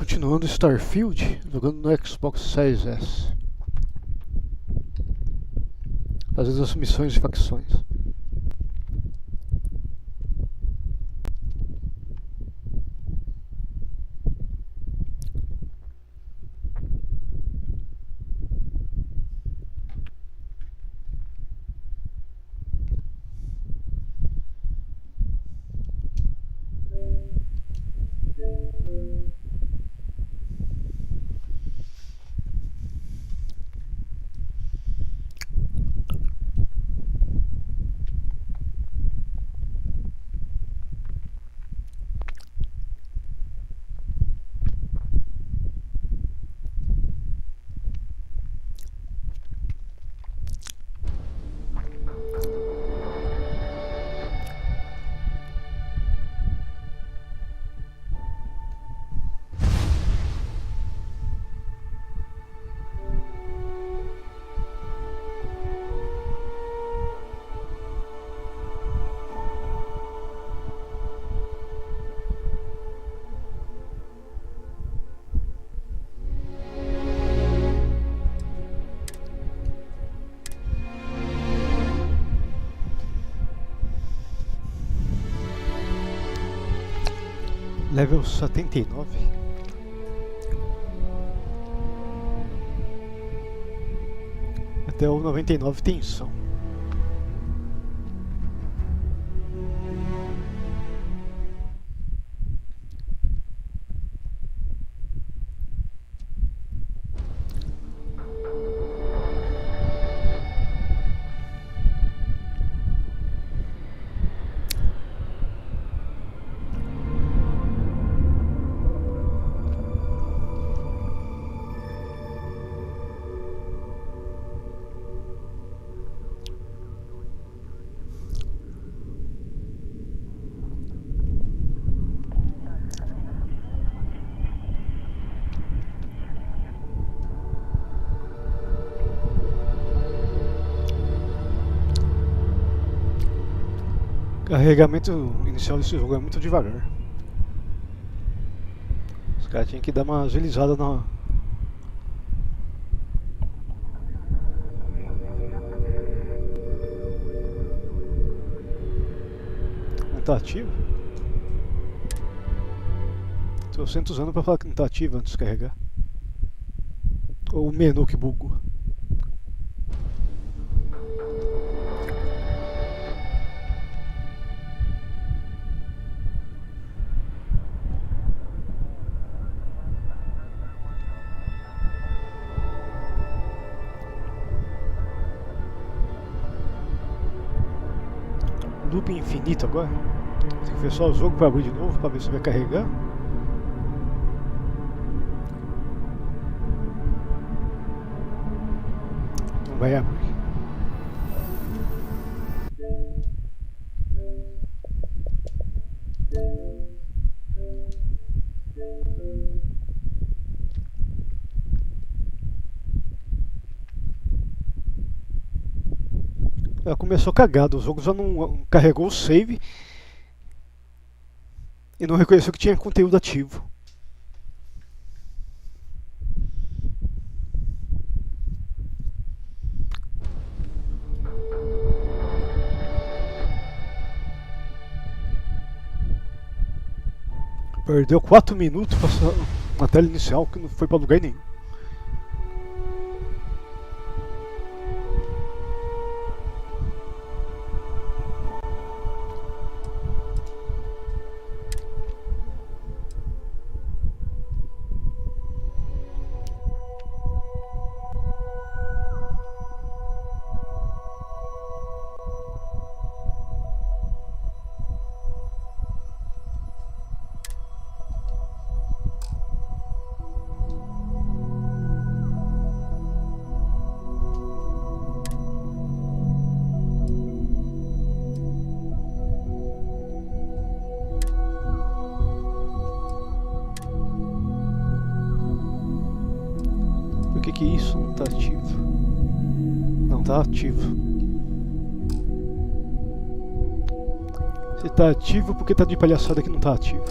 Continuando Starfield, jogando no Xbox Series S. Fazendo as missões e facções. Level 79. Até o 99 tensão. O carregamento inicial desse jogo é muito devagar. Os caras tinham que dar uma agilizada na... Não tá ativo? Tô sempre usando pra falar que não tá ativo antes de carregar. Ou o menu que bugou. Loop infinito agora. Tem que fechar o jogo para abrir de novo para ver se vai carregar. Não vai abrir. Ela começou cagado, o jogo já não carregou o save e não reconheceu que tinha conteúdo ativo. Perdeu 4 minutos na tela inicial que não foi pra lugar nenhum. Por que isso não tá ativo? Não tá ativo. Se tá ativo, por que tá de palhaçada que não tá ativo?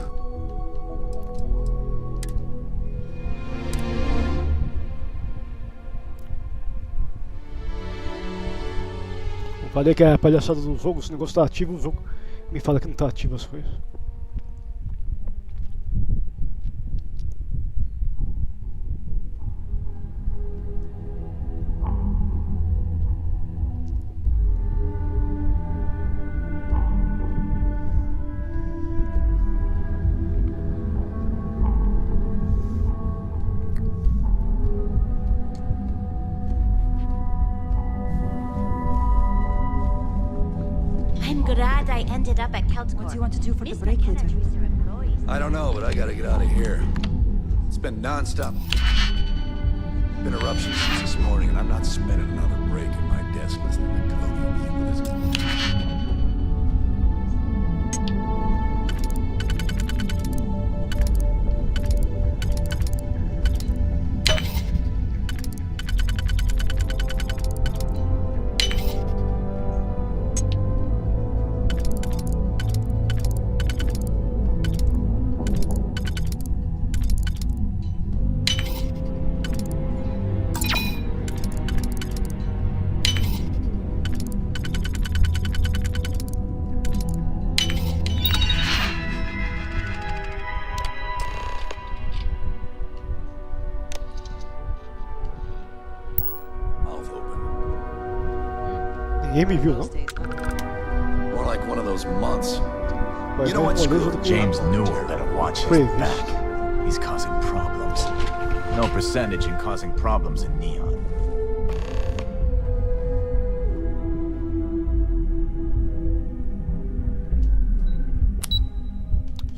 Falei que é a palhaçada do jogo, se o negócio tá ativo, o jogo me fala que não tá ativo as coisas. Glad I ended up at Celtic. What do you want to do for the break later? I don't know, but I gotta get out of here. It's been non-stop. Been eruptions since this morning, and I'm not spending another break at my desk listening to Cody eat with his... Ninguém me viu, não? More like one of those months. Vai You know what? ver Screw uma it. vez James Newell better watch his Previous. back. He's causing problems. No percentage in causing problems in Neon.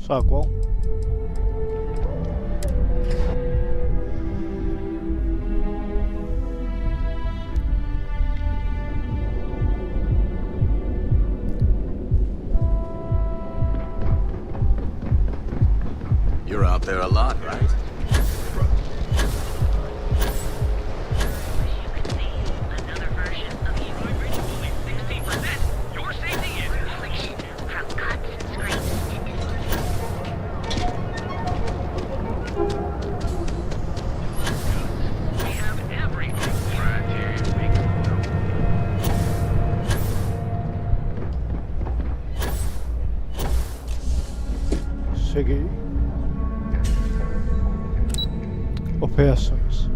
Saguão. You're out there a lot, right? Another version of you. Only 60%. Your safety is unleashed. From cuts and scrapes. We have everything right here to make Cheguei. Operações.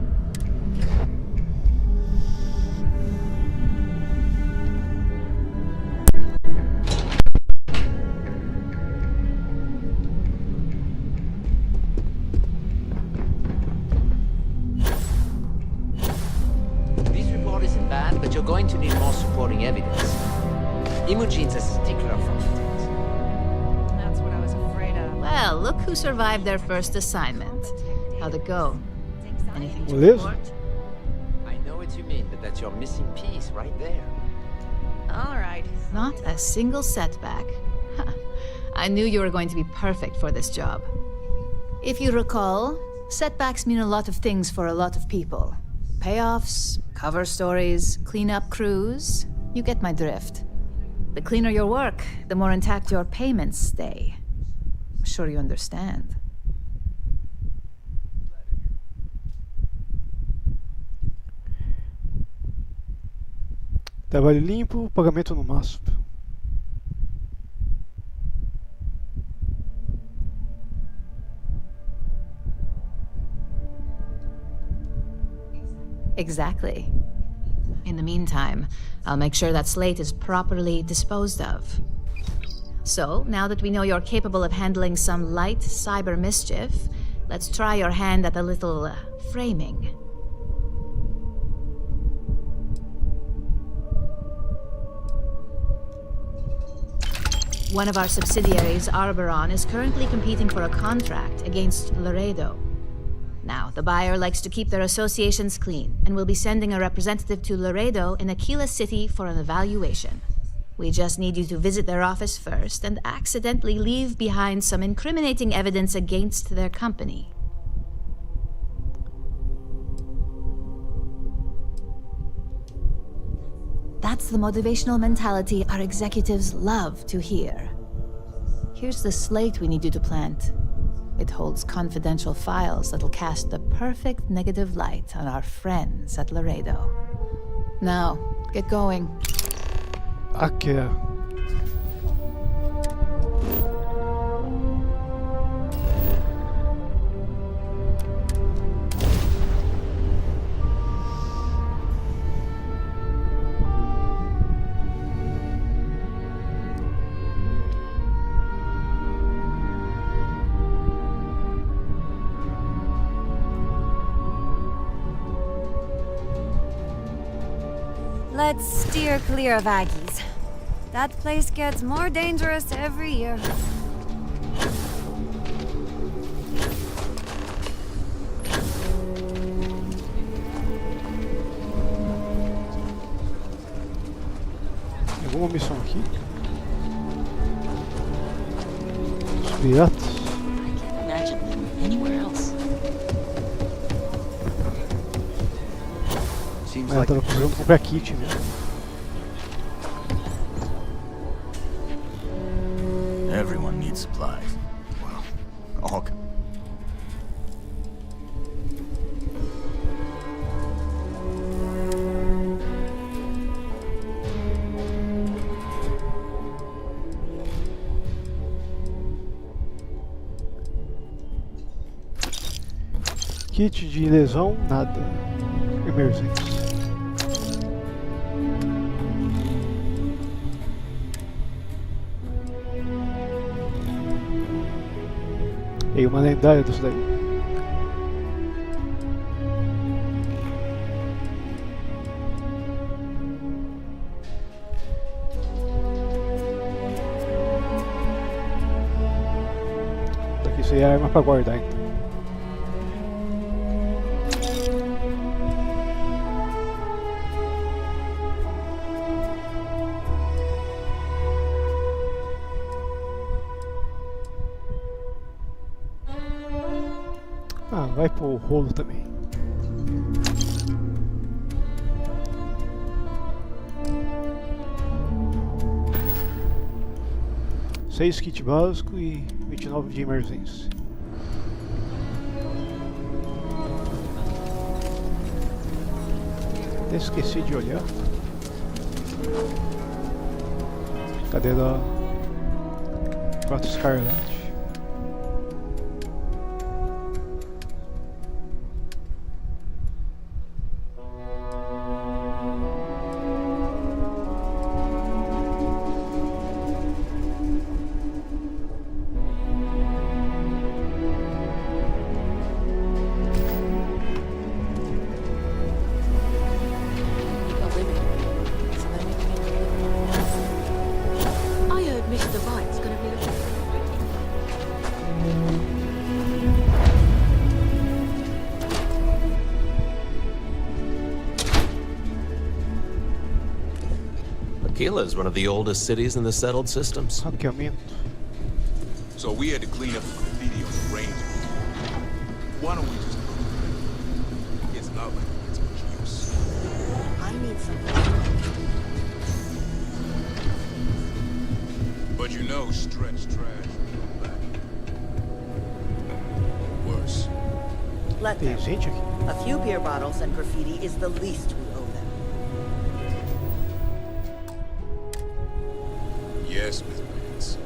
This report isn't bad, but you're going to need more supporting evidence. Imogene's a stickler from the text. That's what I was afraid of. Well, look who survived their first assignment. How'd it go? Anything to Beleza. report? I know what you mean, but that's your missing piece right there. All right. Not a single setback. Ha, I knew you were going to be perfect for this job. If you recall, setbacks mean a lot of things for a lot of people. Payoffs, cover stories, cleanup crews. You get my drift. The cleaner your work, the more intact your payments stay. I'm sure you understand. Trabalho limpo, pagamento no máximo. Exactly. In the meantime, I'll make sure that slate is properly disposed of. So, now that we know you're capable of handling some light cyber mischief, let's try your hand at a little framing. One of our subsidiaries, Arboron, is currently competing for a contract against Laredo. Now, the buyer likes to keep their associations clean, and will be sending a representative to Laredo in Aquila City for an evaluation. We just need you to visit their office first and accidentally leave behind some incriminating evidence against their company. That's the motivational mentality our executives love to hear. Here's the slate we need you to plant. It holds confidential files that'll cast the perfect negative light on our friends at Laredo. Now, get going. Aqui é. Let's steer clear of Aggies. That place gets more dangerous every year. Tem alguma missão aqui? Os piratas. I can't imagine living anywhere else. Seems É, like tava precisando comprar kit, né? everyone needs supplies. Well, all. Kit de lesão, nada. Emergência. E uma lendária disso daí. Daqui isso aí é arma pra guardar então. Ah, vai pro rolo também. Seis kit básico e 29 de emergência. Até esqueci de olhar. Cadê da Prato Escarlate? I heard Mr. White's gonna be looking for Aquila is one of the oldest cities in the settled systems. Ranqueamento. So we had to clean up the graffiti on the range. Why don't we just... It's not like it's much use. I need something. But you know stretch trash will come back. Worse. Let Tem them. gente aqui. A few beer bottles and graffiti is the least we owe them. Yes, Miss Vance.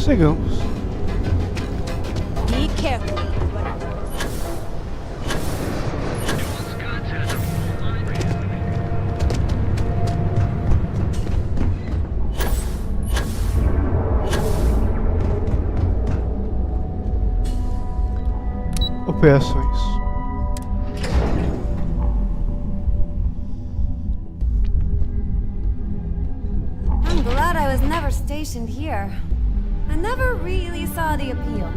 Chegamos. Be careful. Operações. I'm glad I was never stationed here. I never really saw the appeal.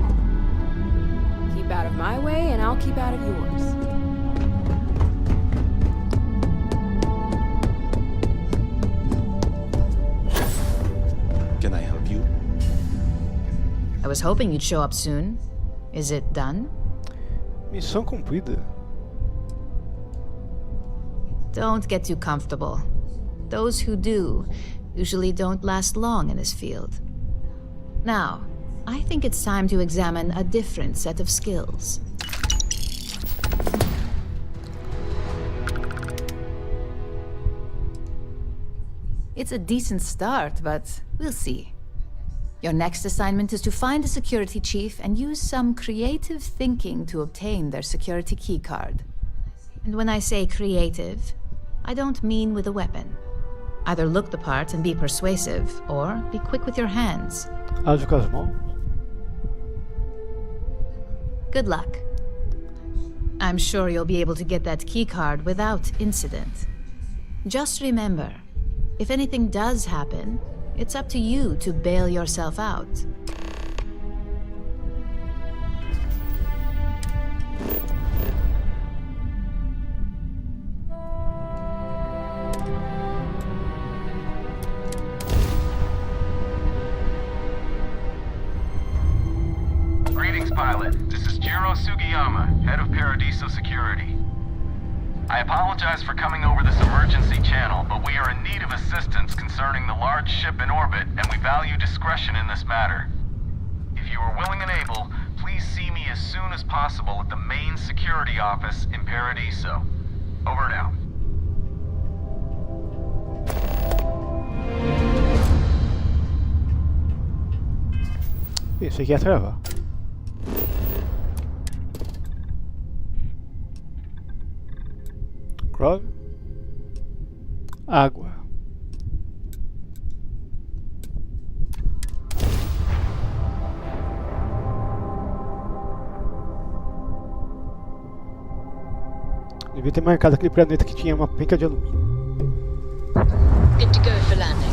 Keep out of my way, and I'll keep out of yours. Can I help you? I was hoping you'd show up soon. Is it done? Missão cumprida. Don't get too comfortable. Those who do usually don't last long in this field. Now, I think it's time to examine a different set of skills. It's a decent start, but we'll see. Your next assignment is to find a security chief and use some creative thinking to obtain their security keycard. And when I say creative, I don't mean with a weapon. Either look the part and be persuasive, or be quick with your hands. Ágil com as mãos. Good luck. I'm sure you'll be able to get that keycard without incident. Just remember, if anything does happen, it's up to you to bail yourself out. Greetings, pilot. This is Jiro Sugiyama, head of Paradiso Security. I apologize for coming over this emergency channel, but we are in need of assistance concerning the large ship in orbit, and we value discretion in this matter. If you are willing and able, please see me as soon as possible at the main security office in Paradiso. Over and out. Pensei que ia travar. Crawl. Água. Devia ter marcado aquele planeta que tinha uma penca de alumínio. Good to go for landing.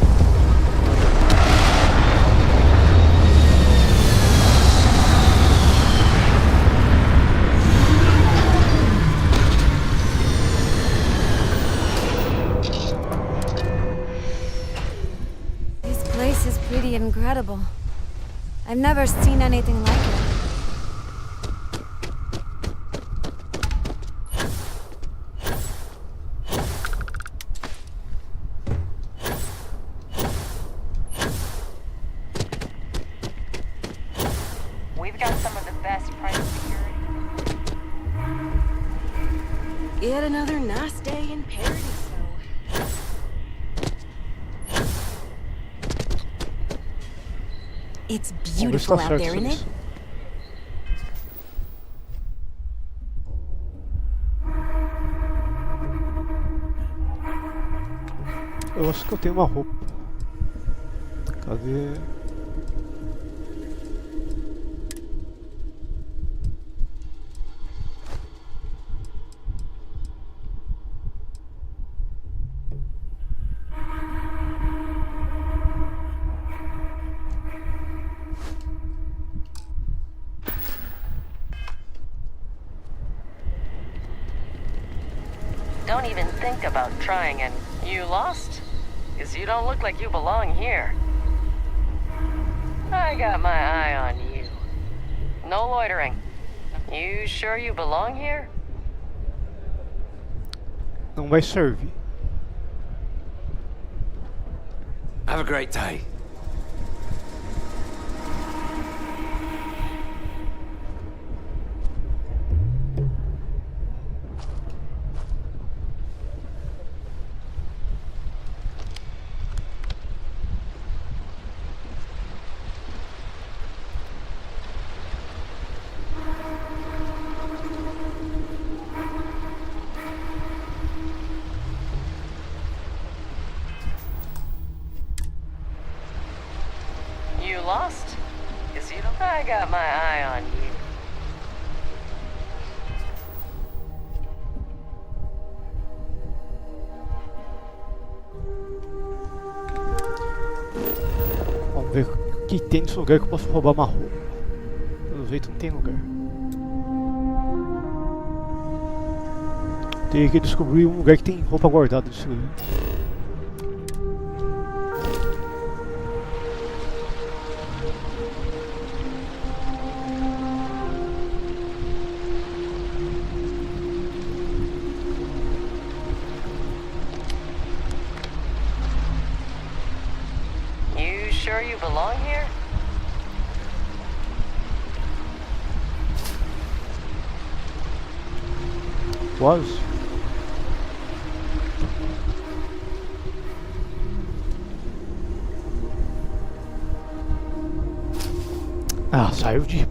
This place is pretty incredible. I've never seen anything like it. We've got some of the best private security. Yet another nice day in Paradiso. It's Vamos ver se beautiful tá out certo there, isn't it? isso. Eu acho que eu tenho uma roupa. Cadê? Don't even think about trying, and you lost? Because you don't look like you belong here. I got my eye on you. No loitering. You sure you belong here? Não vai servir. Have a great day. I got my eye on you. Vamos ver o que tem nesse lugar que eu posso roubar uma roupa. Pelo jeito não tem lugar. Tem que descobrir um lugar que tem roupa guardada nesse lugar. You sure you belong here? Quase. Ah, saiu de...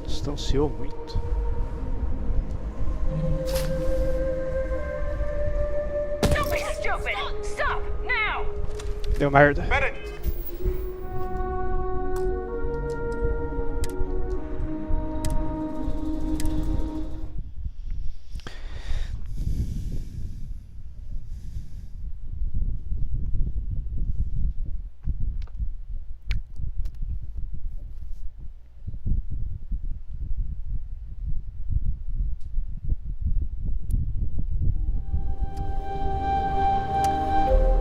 distanciou muito. Don't be stupid! Stop! Now! Deu merda.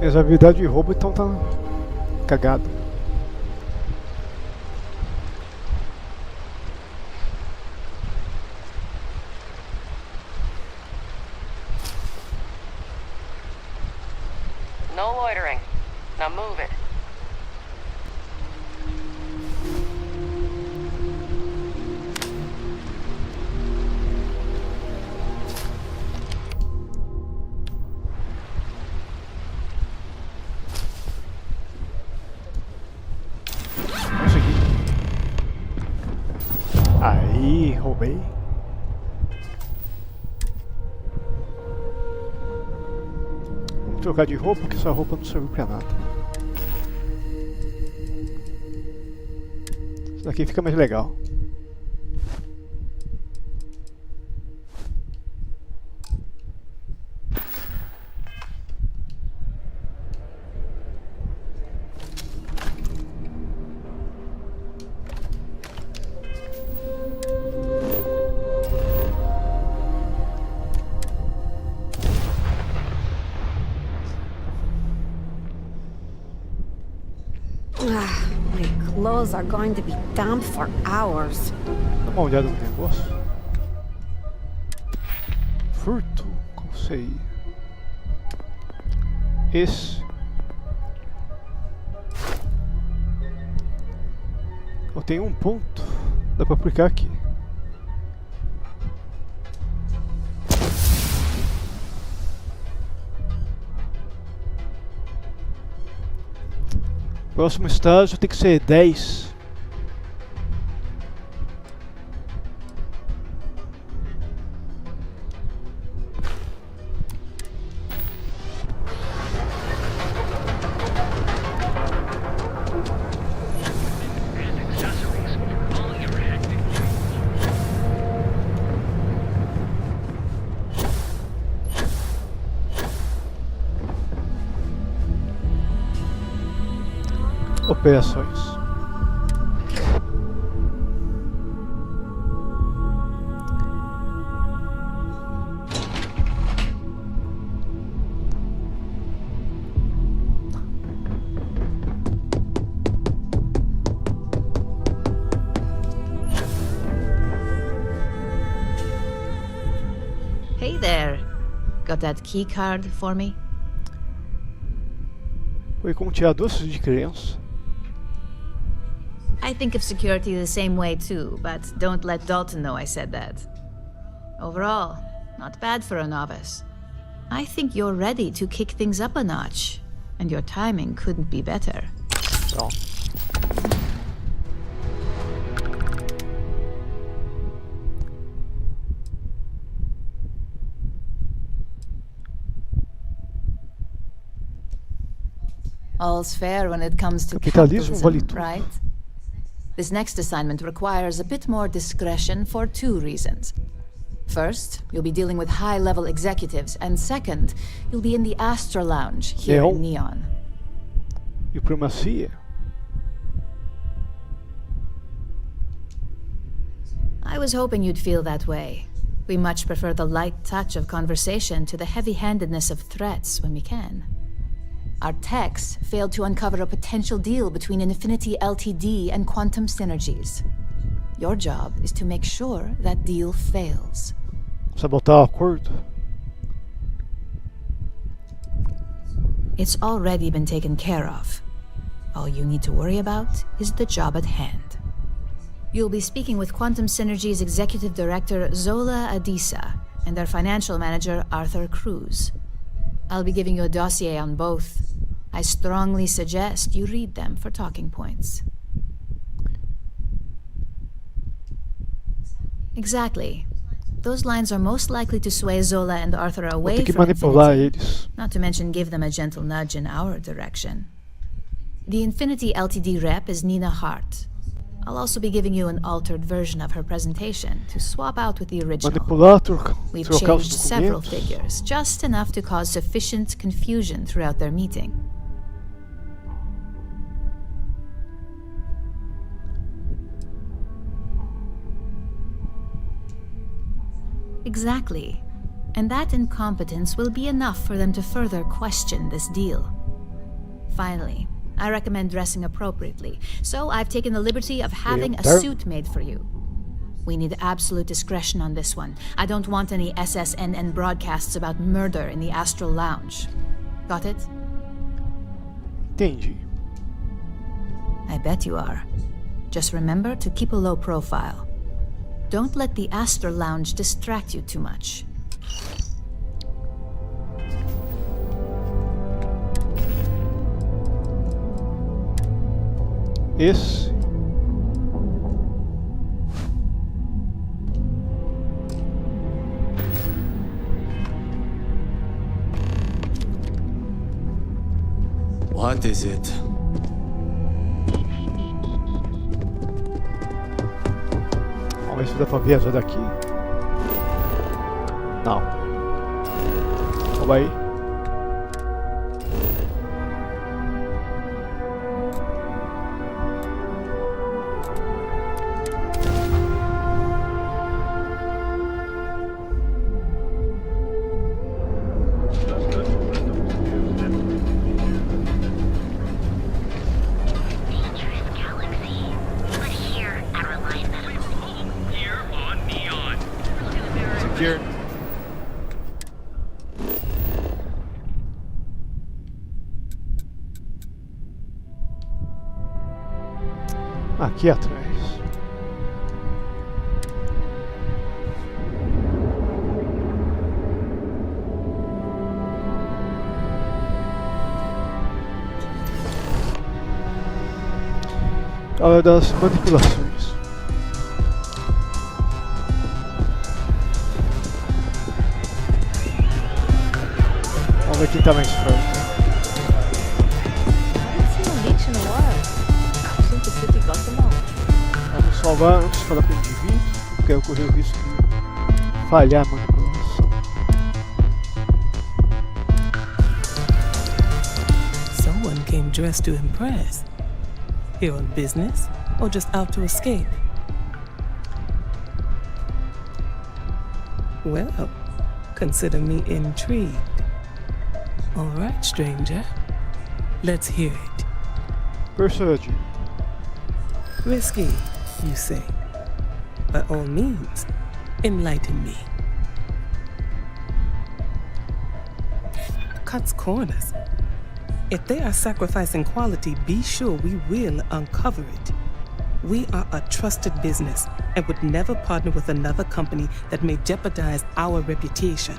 Minhas habilidades de roubo então tá cagado. No loitering. Now move it. Consegui. Aí, roubei. Vamos trocar de roupa, porque essa roupa não serviu pra nada. Isso daqui fica mais legal. My clothes are going to be damp for hours. Dá uma olhada no negócio. Furto, qual sei. Esse. Eu tenho um ponto. Dá pra aplicar aqui. Próximo estágio tem que ser 10. And accessories for all your hectic Operações. Hey there. Got that key card for me? Foi como tirar doces de criança. I think of security the same way too, but don't let Dalton know I said that. Overall, not bad for a novice. I think you're ready to kick things up a notch, and your timing couldn't be better. Então. All's fair when it comes to Capitalismo capitalism, vale tudo. right? This next assignment requires a bit more discretion for 2 reasons. First, you'll be dealing with high-level executives, and second, you'll be in the Astra Lounge here in Neon. Diplomacia. I was hoping you'd feel that way. We much prefer the light touch of conversation to the heavy-handedness of threats when we can. Our techs failed to uncover a potential deal between Infinity Ltd and Quantum Synergies. Your job is to make sure that deal fails. Sabotar o acordo? It's already been taken care of. All you need to worry about is the job at hand. You'll be speaking with Quantum Synergy's Executive Director Zola Adisa and their Financial Manager Arthur Cruz. I'll be giving you a dossier on both. I strongly suggest you read them for talking points. Exactly. Those lines are most likely to sway Zola and Arthur away from Infinity, not to mention give them a gentle nudge in our direction. The Infinity Ltd rep is Nina Hart. I'll also be giving you an altered version of her presentation to swap out with the original. We've changed several figures, just enough to cause sufficient confusion throughout their meeting. Exactly. And that incompetence will be enough for them to further question this deal. Finally, I recommend dressing appropriately, so I've taken the liberty of having a suit made for you. We need absolute discretion on this one. I don't want any SSNN broadcasts about murder in the Astral Lounge. Got it? Entendi. I bet you are. Just remember to keep a low profile. Don't let the Astral Lounge distract you too much. Esse. What is it? Vamos ver se dá pra viajar daqui. Não. Calma aí. Aqui atrás. Hora das manipulações. Vamos ver quem tá mais forte. Vamos salvar antes de falar com o indivíduo, porque eu corri o risco de falhar a manipulação. Someone came dressed to impress. Here on business, or just out to escape? Well, consider me intrigued. All right, stranger. Let's hear it. Persuade. Risky, you say? By all means, enlighten me. Cuts corners. If they are sacrificing quality, be sure we will uncover it. We are a trusted business and would never partner with another company that may jeopardize our reputation.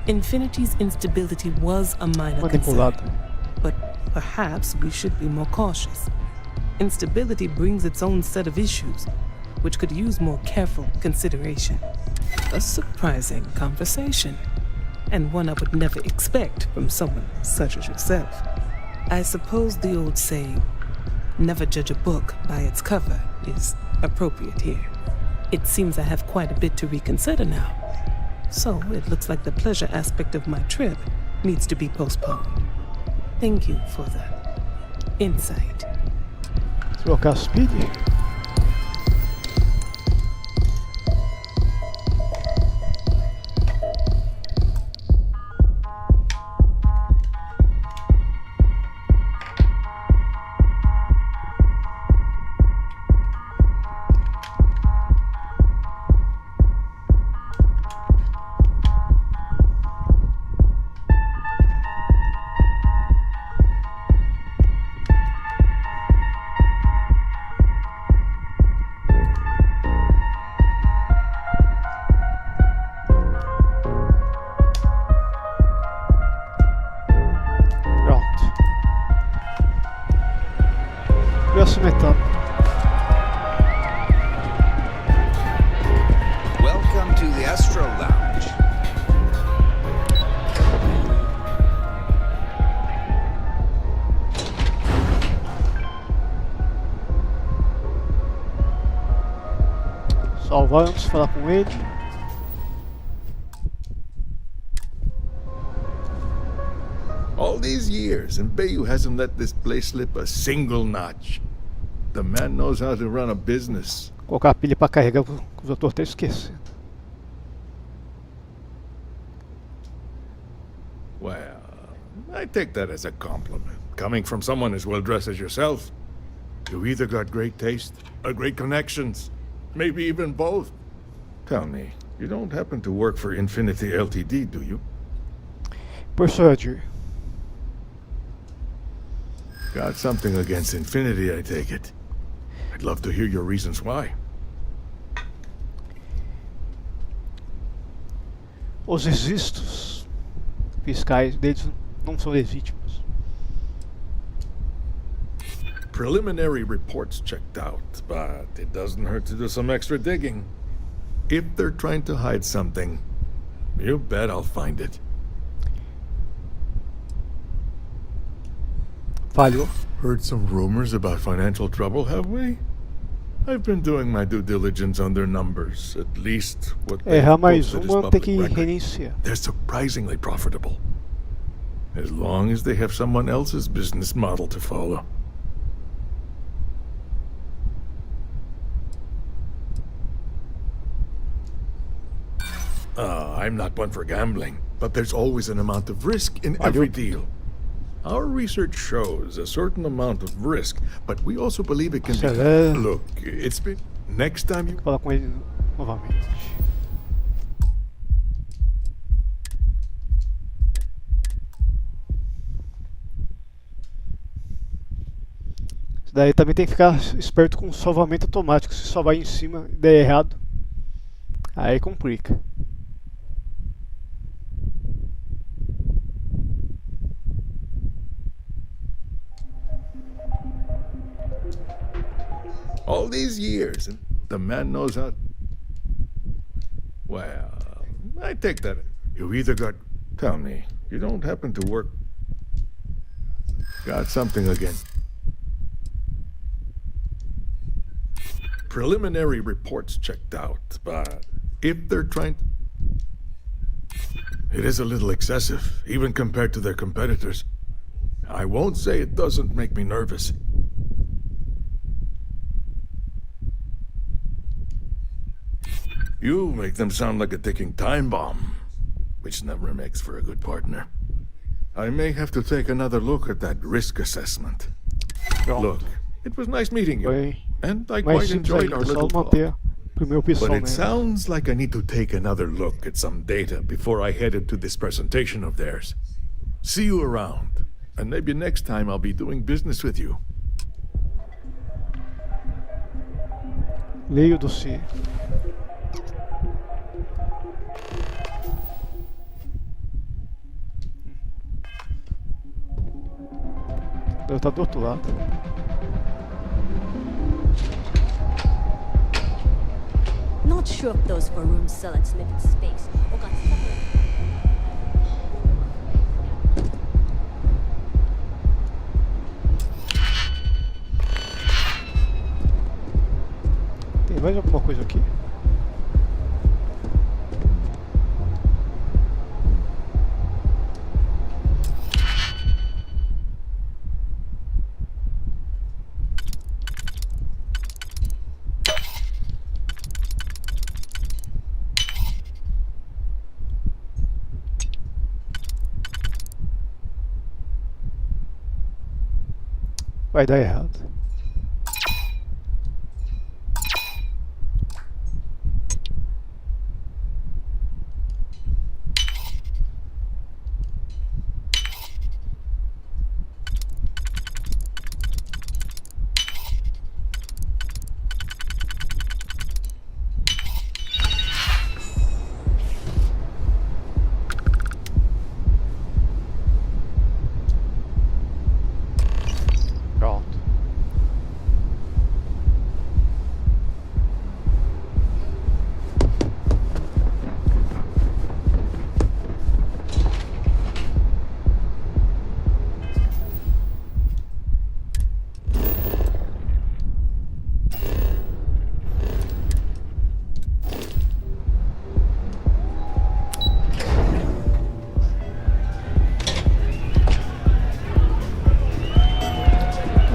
Infinity's instability was a minor concern, but perhaps we should be more cautious. Instability brings its own set of issues, which could use more careful consideration. A surprising conversation. and one I would never expect from someone such as yourself. I suppose the old saying, never judge a book by its cover, is appropriate here. It seems I have quite a bit to reconsider now. So it looks like the pleasure aspect of my trip needs to be postponed. Thank you for the insight. Trocar speed. Próxima etapa. Welcome to the Astro Lounge. Salvar antes de falar com ele. All these years, and Bayou hasn't let this place slip a single notch. The man knows how to run a business. Colocar a pilha para carregar, que os outros até esquecem. Well, I take that as a compliment. Coming from someone as well dressed as yourself. You either got great taste or great connections. Maybe even both. Tell me, you don't happen to work for Infinity Ltd, do you? Persuade. Got something against Infinity, I take it. I'd love to hear your reasons why. Os registros fiscais deles não são legítimos. Preliminary reports checked out, but it doesn't hurt to do some extra digging. If they're trying to hide something, you bet I'll find it. Falhou. Heard some rumors about financial trouble, have we? I've been doing my due diligence on their numbers, at least what they've Errar mais posted as uma, tem public que record. reiniciar. They're surprisingly profitable. As long as they have someone else's business model to follow. I'm not one for gambling, but there's always an amount of risk in every deal. Our research shows a certain amount of risk, but we also believe it can be... Look, it's been... Next time you... Falar com ele novamente. Isso daí também tem que ficar esperto com o salvamento automático. Se só vai em cima e der errado, aí complica. All these years, and the man knows how... Well, I take that. You either got... Tell me, you don't happen to work... Got something against... Preliminary reports checked out, but if they're trying... It is a little excessive, even compared to their competitors. I won't say it doesn't make me nervous. You make them sound like a ticking time bomb, which never makes for a good partner. I may have to take another look at that risk assessment. Look, it was nice meeting you, and I quite enjoyed our little talk. But it sounds like I need to take another look at some data before I head into this presentation of theirs. See you around, and maybe next time I'll be doing business with you. Leia o dossiê. Deve estar do outro lado. Not sure if those Varun Selets live in space or got separated. mais alguma coisa aqui? Vai dar errado. Pronto.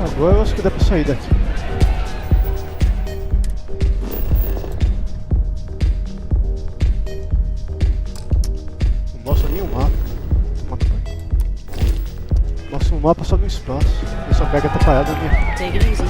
Agora eu acho que dá pra sair daqui. Não mostra nem o mapa. Mostra o mapa só no espaço. Ele só pega atrapalhada na minha. Take it easy.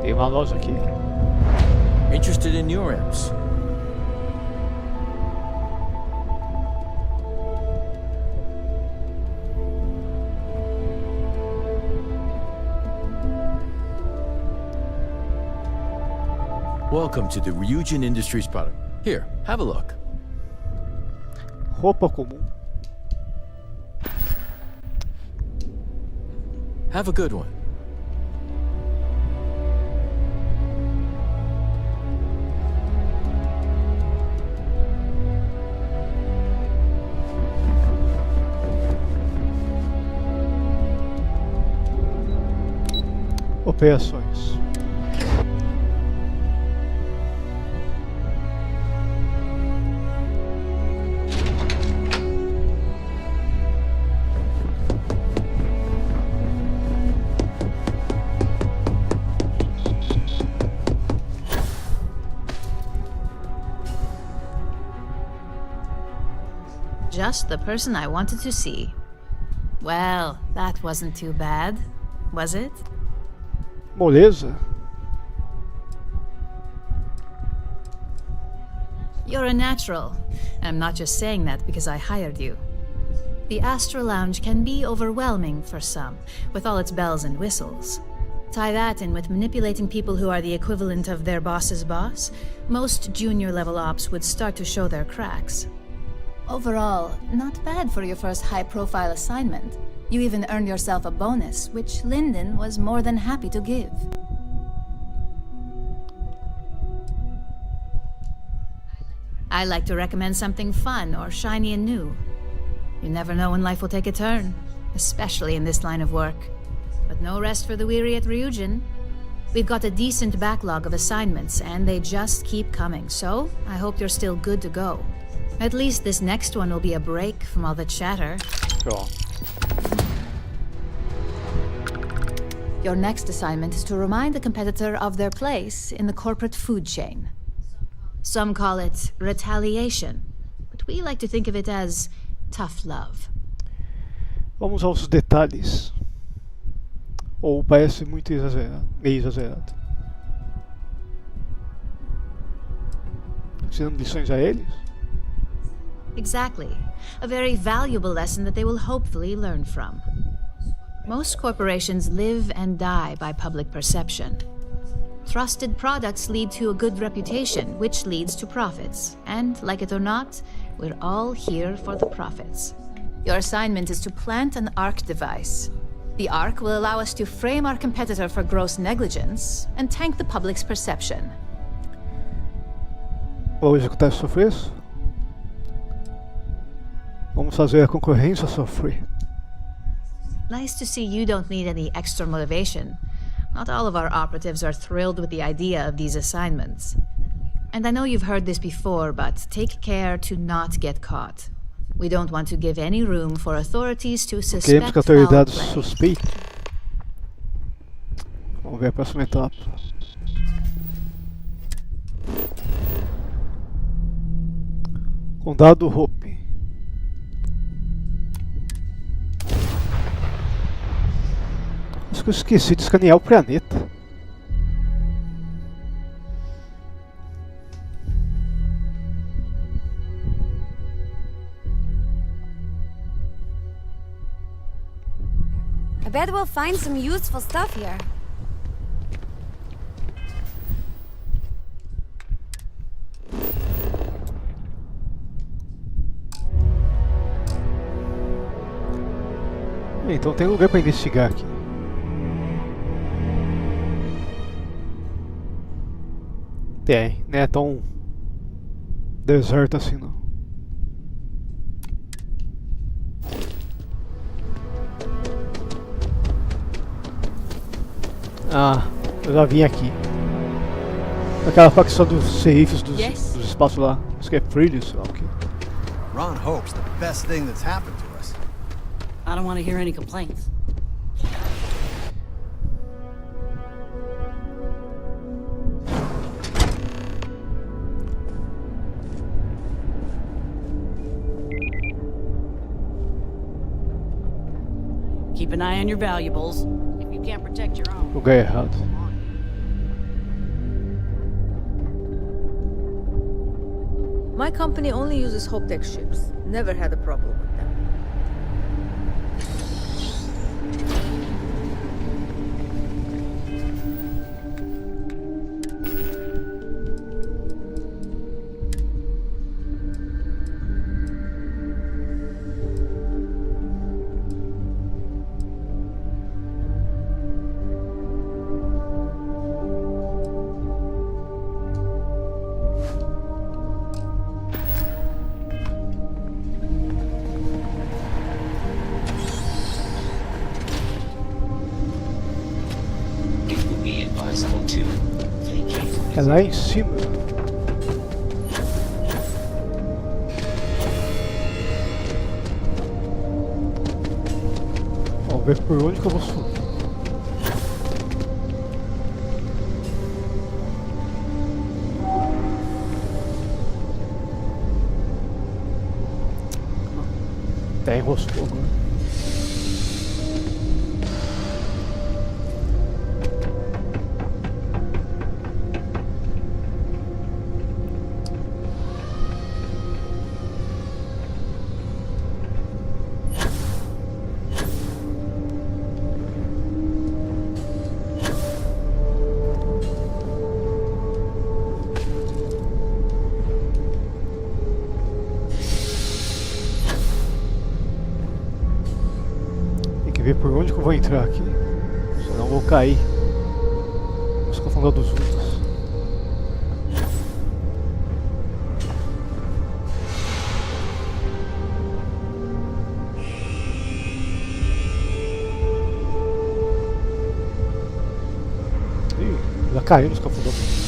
Tem uma loja aqui. Interested in your imps? Welcome to the Ryujin Industries product. Here, have a look. Roupa comum. Have a good one. Operações. Just the person I wanted to see. Well, that wasn't too bad, was it? Moleza. You're a natural. I'm not just saying that because I hired you. The Astro Lounge can be overwhelming for some, with all its bells and whistles. Tie that in with manipulating people who are the equivalent of their boss's boss, most junior-level ops would start to show their cracks. Overall, not bad for your first high-profile assignment. You even earned yourself a bonus, which Lyndon was more than happy to give. I like to recommend something fun or shiny and new. You never know when life will take a turn, especially in this line of work. But no rest for the weary at Ryujin. We've got a decent backlog of assignments, and they just keep coming, so I hope you're still good to go. At least this next one will be a break from all the chatter. Sure. Your next assignment is to remind the competitor of their place in the corporate food chain. Some call it retaliation, but we like to think of it as tough love. Vamos aos detalhes. Ou parece muito exagerado, meio exagerado. Ensinando lições a eles? Exactly. A very valuable lesson that they will hopefully learn from. Most corporations live and die by public perception. Trusted products lead to a good reputation, which leads to profits. And, like it or not, we're all here for the profits. Your assignment is to plant an ARC device. The ARC will allow us to frame our competitor for gross negligence and tank the public's perception. Vou executar sofrer isso? Vamos fazer a concorrência sofrer. Nice to see you don't need any extra motivation. Not all of our operatives are thrilled with the idea of these assignments. And I know you've heard this before, but take care to not get caught. We don't want to give any room for authorities to suspect Queremos que a foul autoridade play. suspeite. Vamos ver a próxima etapa. Condado Hope. Acho que eu esqueci de escanear o planeta. I bet we'll find some useful stuff here. Então tem lugar para investigar aqui. Tem, não é tão deserto assim não. Ah, eu já vim aqui. Aquela facção dos serifes dos espaços lá. Acho que é Freely, sei lá o que. Ron hopes the best thing that's happened to us. I don't want to hear any complaints. Keep an eye on your valuables. If you can't protect your own. Lugar errado. My company only uses Hoptech ships. Never had a problem with them. É lá em cima. Vamos ver por onde que eu vou subir. Até enroscou agora. Ver por onde que eu vou entrar aqui, senão eu vou cair. Vou se confundar dos outros. Ih, já caiu nos cafundamentos.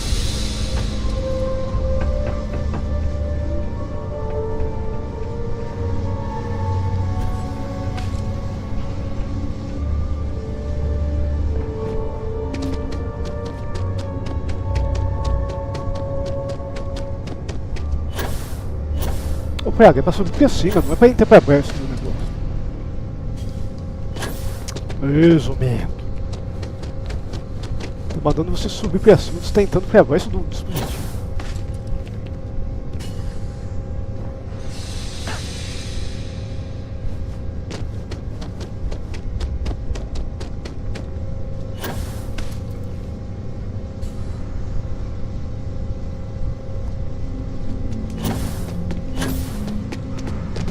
O PH é pra subir pra cima, não é pra ir pra baixo do negócio. Isso mesmo. Tô mandando você subir pra cima, você tá entrando pra baixo do dispositivo.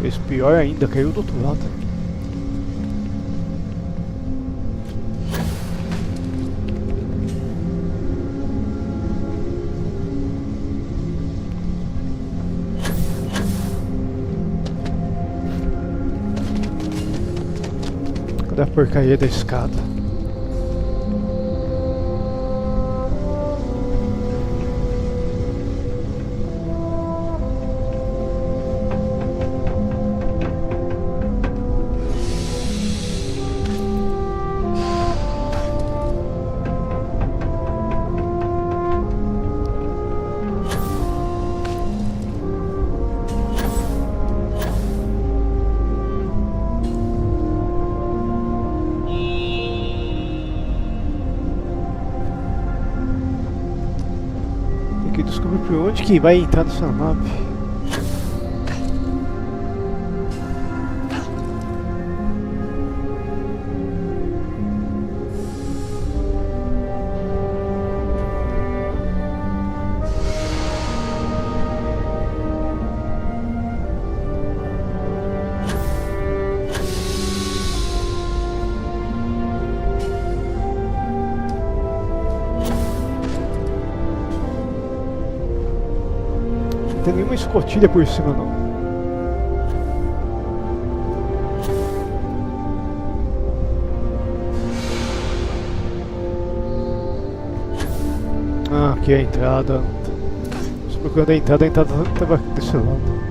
Fez pior ainda, caiu do outro lado. Cadê a porcaria da escada? Tem que descobrir por onde que vai entrar nessa nave. Não tem nenhuma escotilha por cima não. Ah, aqui é a entrada. Estou procurando a entrada estava desse lado.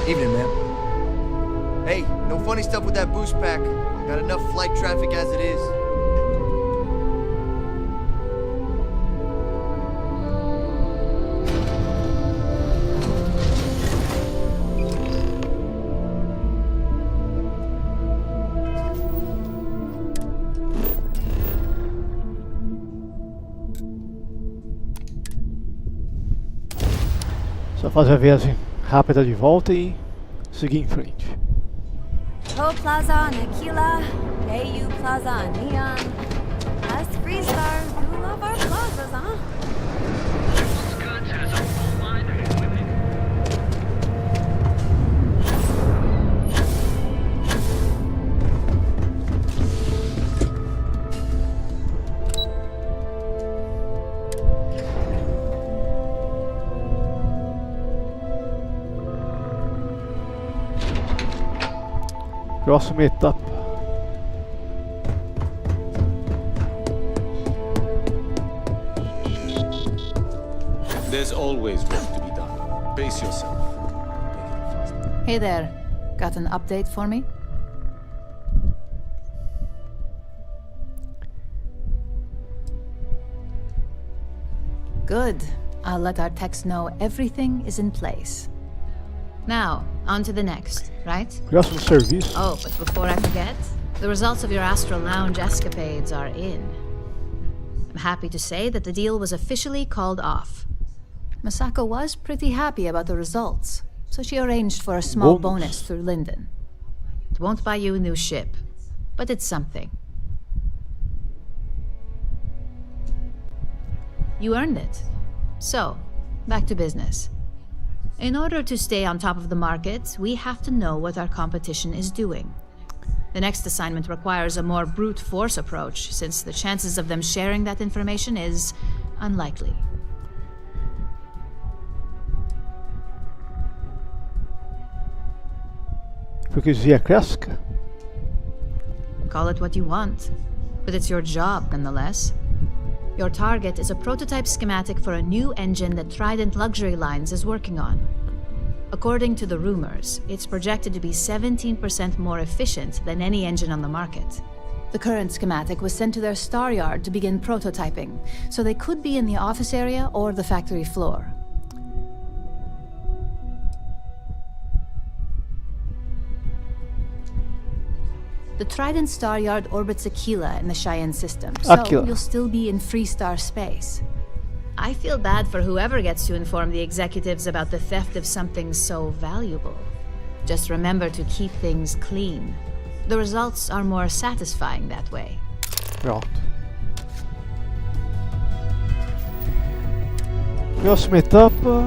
Evening, ma'am. Hey, no funny stuff with that boost pack. Got enough flight traffic as it is. Só fazer a viagem rápida de volta e seguir em frente. Toll Plaza on Aquila, AU Plaza on Neon. Us Freestars do love our plazas, huh? Goods has a full line of women. Próxima etapa. There's always work to be done. Pace yourself. Hey there. Got an update for me? Good. I'll let our techs know everything is in place. Now, on to the next, right? Próximo serviço. Oh, but before I forget, the results of your Astral Lounge escapades are in. I'm happy to say that the deal was officially called off. Masako was pretty happy about the results, so she arranged for a small bonus through Linden. It won't buy you a new ship, but it's something. You earned it. So, back to business. In order to stay on top of the market, we have to know what our competition is doing. The next assignment requires a more brute force approach, since the chances of them sharing that information is unlikely. Hipocrisia clássica? Call it what you want, but it's your job nonetheless. Your target is a prototype schematic for a new engine that Trident Luxury Lines is working on. According to the rumors, it's projected to be 17% more efficient than any engine on the market. The current schematic was sent to their star yard to begin prototyping, so they could be in the office area or the factory floor. The Trident Star Yard orbits Aquila in the Cheyenne system, so Aquila. you'll still be in Freestar space. I feel bad for whoever gets to inform the executives about the theft of something so valuable. Just remember to keep things clean. The results are more satisfying that way. Pronto. Próxima etapa.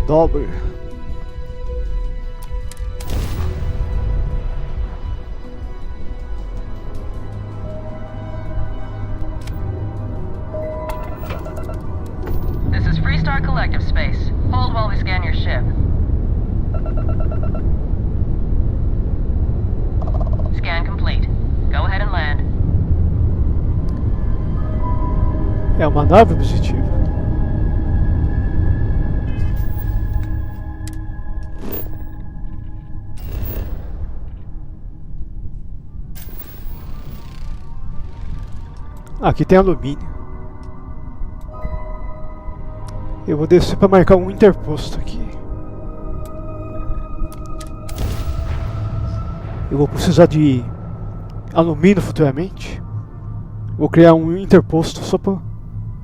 Dobre. This is Freestar Collective Space. Hold while we scan your ship. Scan complete. Go ahead and land. É uma nave positiva. Aqui tem alumínio. Eu vou descer para marcar um interposto aqui. Eu vou precisar de alumínio futuramente. Vou criar um interposto só para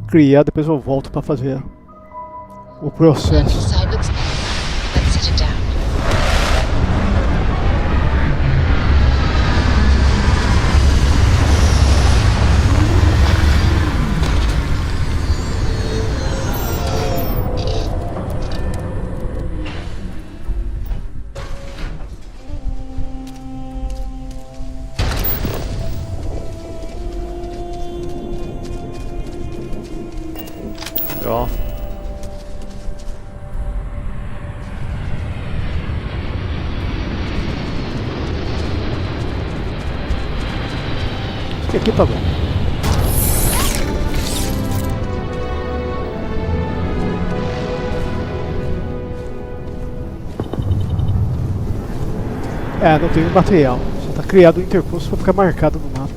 criar, depois eu volto para fazer o processo. Ó. Aqui tá bom. É, não tem material. Só tá criado o interposto para ficar marcado no mapa.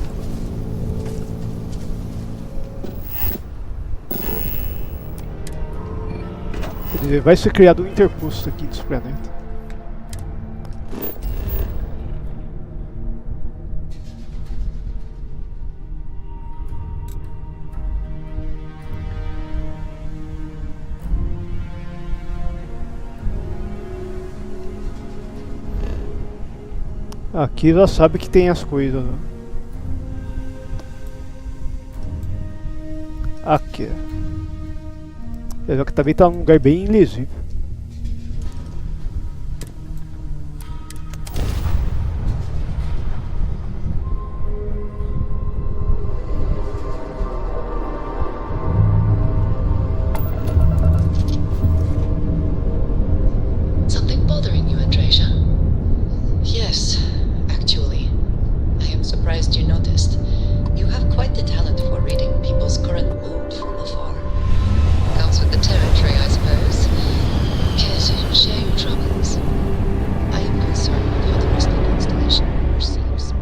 Vai ser criado um interposto aqui desse planeta. Aqui já sabe que tem as coisas. Né? Aqui. Veja que também tá num lugar bem invisível. Something bothering you, Andreja? Yes, actually. I am surprised you noticed. You have quite the talent for reading people's current mood from afar. Comes with the territory, I suppose. Care to share your troubles? I am concerned with how the rest of the installation perceives.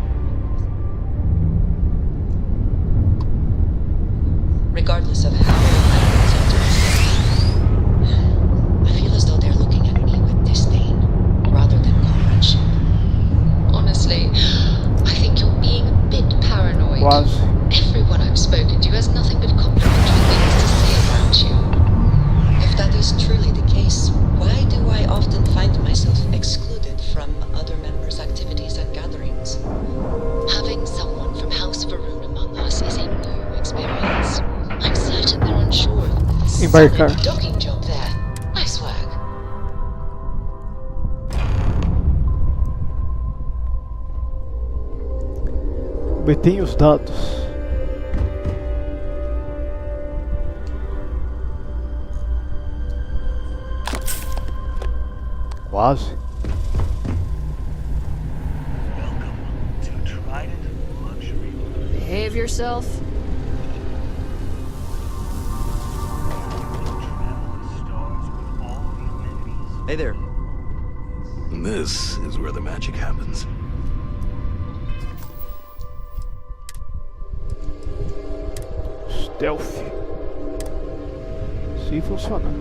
Regardless of how I present myself, I feel as though they're looking at me with disdain, rather than comradeship. Honestly, I think you're being a bit paranoid. Quase. Everyone I've spoken to has nothing but complimentary things to say about you. If that is truly the case, why do I often find myself excluded from other members' activities and gatherings? Having someone from House Varun among us is a new experience. I'm certain they're unsure of this. Embarcar. Solid docking job there. Nice work. Obtém os dados. Quase. Behave yourself. Hey there. This is where the magic happens. Stealth. Se funcionar.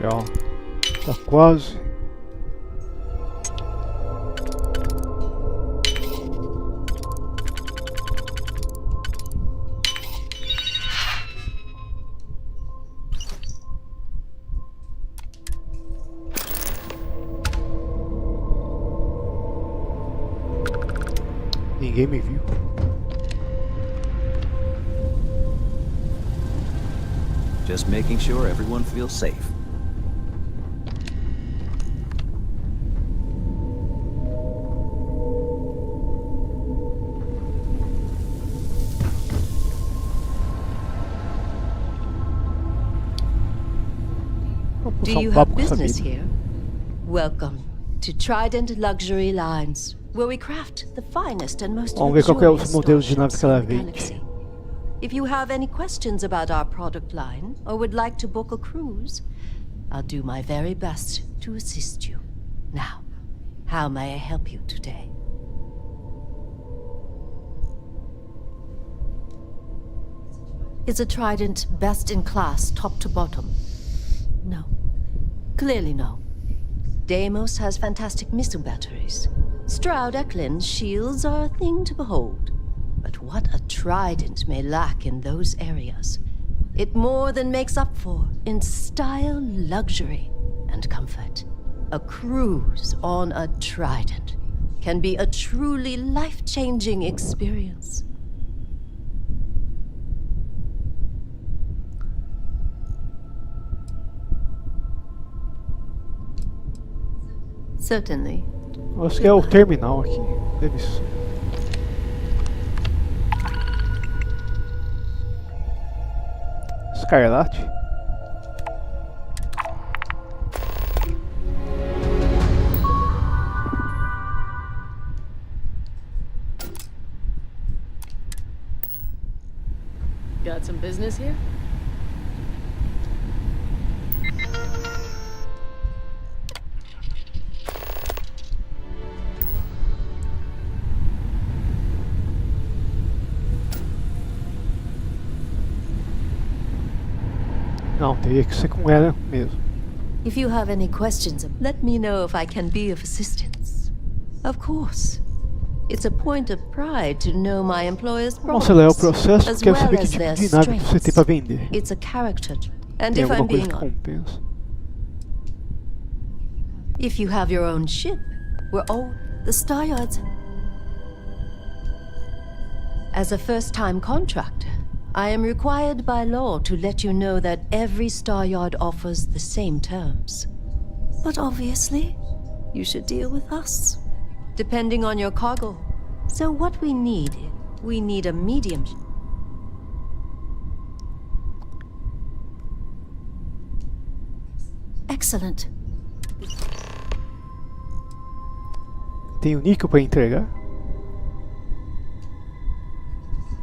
Aqui, ó. Tá quase. Ninguém me viu. Just making sure everyone feels safe. Do you have business here? Welcome to Trident Luxury Lines, where we craft the finest and most Vamos ver qual que é os modelos de nave starships que ela in the vende. galaxy. If you have any questions about our product line or would like to book a cruise, I'll do my very best to assist you. Now, how may I help you today? Is a Trident best in class, top to bottom? No. Clearly no. Deimos has fantastic missile batteries. Stroud Eklund's shields are a thing to behold. But what a Trident may lack in those areas, it more than makes up for in style, luxury, and comfort. A cruise on a Trident can be a truly life-changing experience. Certainly. Acho que é o terminal aqui. Deve ser. Escarlate. Got some business here? Não, teria que ser com ela mesmo. If you have any questions, let me know if I can be of assistance. Of course. It's a point of pride to know my employer's Vamos acelerar o problems, processo, as quero well saber que as tipo their de nave que você tem pra strengths. vender. It's a character. And Tem if alguma I'm coisa being de honest, compensa. if you have your own ship, we're all the Star Yards. As a first-time contractor, I am required by law to let you know that every Star Yard offers the same terms. But obviously, you should deal with us, depending on your cargo. So what we need a medium. Excellent. Tenho níquel para entregar?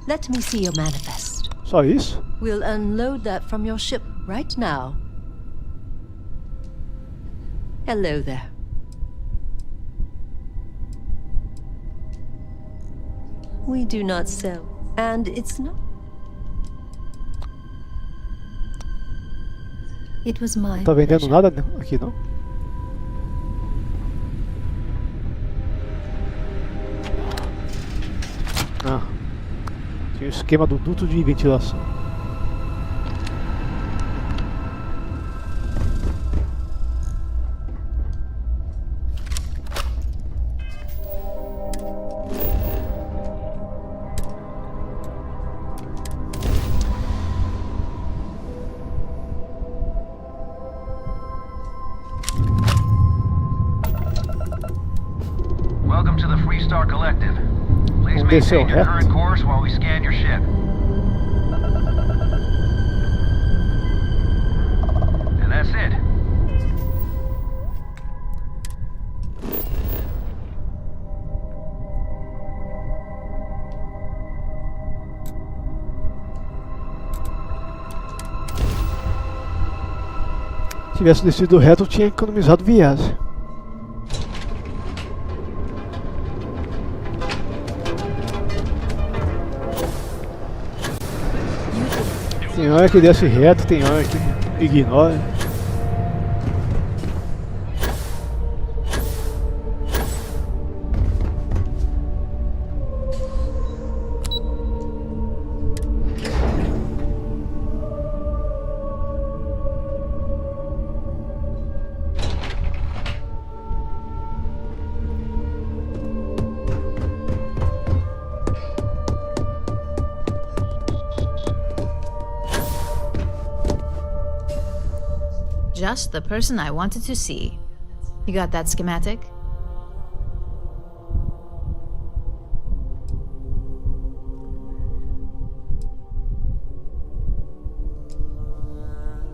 Let me see your manifest. Só isso? We'll unload that from your ship right now. Hello there. We do not sell, and it's not. It was my Não tá vendendo nada aqui não? Ah. Tinha o esquema do duto de ventilação. Welcome to the Freestar Collective. Please Vamos descer o maintain your reto. current course while we scan your ship. And that's it. Se tivesse descido reto, eu tinha economizado viagem. Tem hora que desce reto, tem hora que ignora. Just the person I wanted to see. You got that schematic?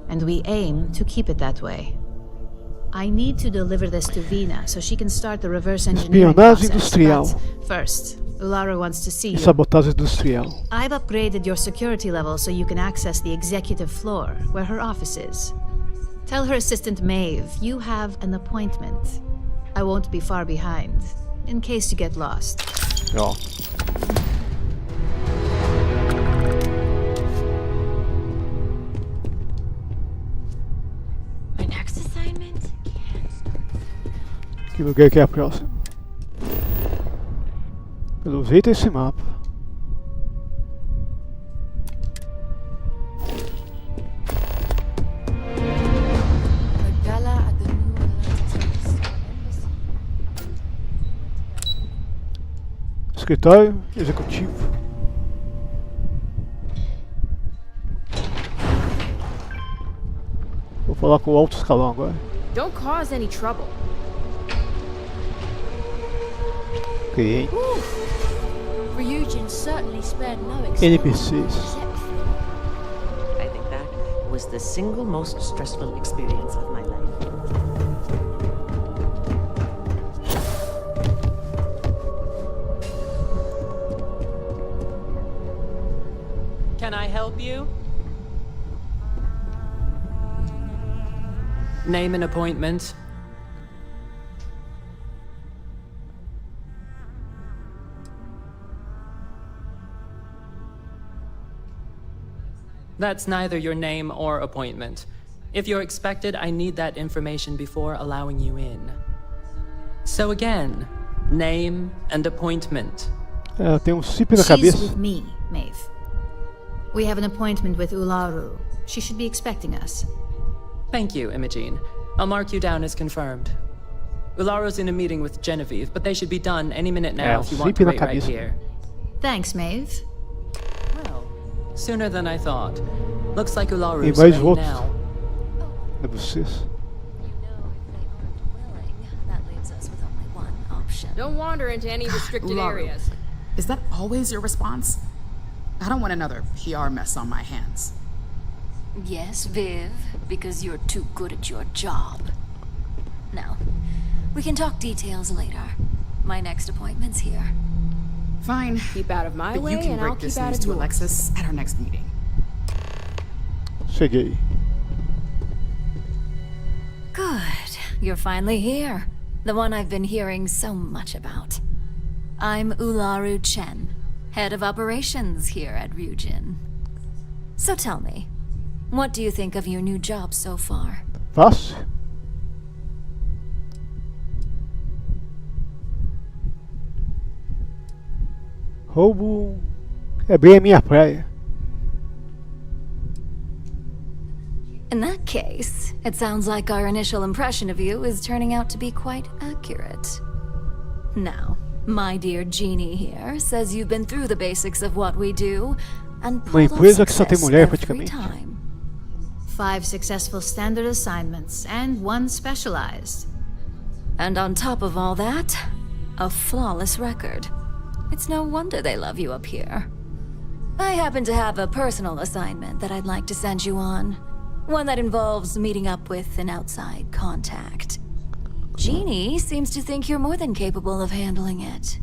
And we aim to keep it that way. I need to deliver this to Vina so she can start the reverse engineering Espionagem process. industrial. But first, Ularu wants to see E you. sabotagem industrial. I've upgraded your security level so you can access the executive floor, where her office is. Tell her assistant Maeve you have an appointment. I won't be far behind, in case you get lost. Ja. My next assignment? Que lugar que é a próxima? Pelo jeito é esse mapa. The gala at the New Atlantis. Escritório executivo. Vou falar com o alto escalão agora. Don't cause any trouble. Cliente. Ryujin certainly spared no NPCs. I think that was the single most stressful experience of my life. Can I help you? Name an appointment. That's neither your name or appointment. If you're expected, I need that information before allowing you in. So again, name and appointment. Ela tem chip na She's cabeça. with me, Maeve. We have an appointment with Ularu. She should be expecting us. Thank you, Imogene. I'll mark you down as confirmed. Ularu's in a meeting with Genevieve, but they should be done any minute now if you want to wait right here. Thanks, Maeve. Well, sooner than I thought. Looks like E Ularu's mais ready outros. now. É vocês. That leaves us with only one option. Don't wander into any restricted Ularu. areas. Is that always your response? I don't want another PR mess on my hands. Yes, Viv, because you're too good at your job. Now, we can talk details later. My next appointment's here. Fine. Keep out of my But way, you can and I'll break this keep out news of to yours. Alexis at our next meeting. Cheguei. Good. You're finally here. The one I've been hearing so much about. I'm Ularu Chen, head of operations here at Ryujin. So tell me, what do you think of your new job so far? Fácil. Roubo é bem a minha praia. In that case, it sounds like our initial impression of you is turning out to be quite accurate. Now, my dear Jeannie here says you've been through the basics of what we do and Uma pulled off empresa que só tem success mulher every praticamente. time. 5 successful standard assignments and 1 specialized. And on top of all that, a flawless record. It's no wonder they love you up here. I happen to have a personal assignment that I'd like to send you on. One that involves meeting up with an outside contact. Jeannie seems to think you're more than capable of handling it.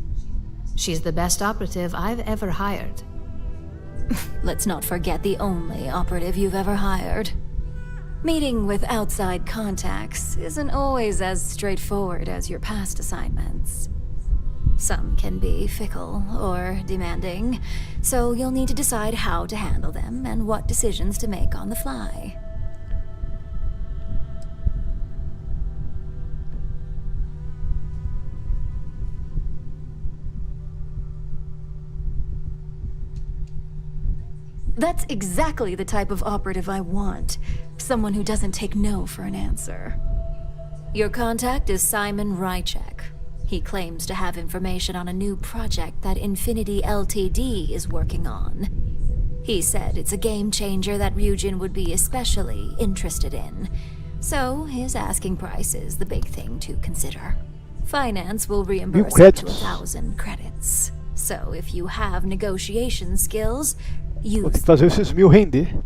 She's the best operative I've ever hired. Let's not forget the only operative you've ever hired. Meeting with outside contacts isn't always as straightforward as your past assignments. Some can be fickle or demanding, so you'll need to decide how to handle them and what decisions to make on the fly. That's exactly the type of operative I want. Someone who doesn't take no for an answer. Your contact is Simon Rychek. He claims to have information on a new project that Infinity Ltd is working on. He said it's a game changer that Ryujin would be especially interested in. So his asking price is the big thing to consider. Finance will reimburse up to credits. 1,000 credits. So if you have negotiation skills, Vou ter use que fazer esses 1000 render.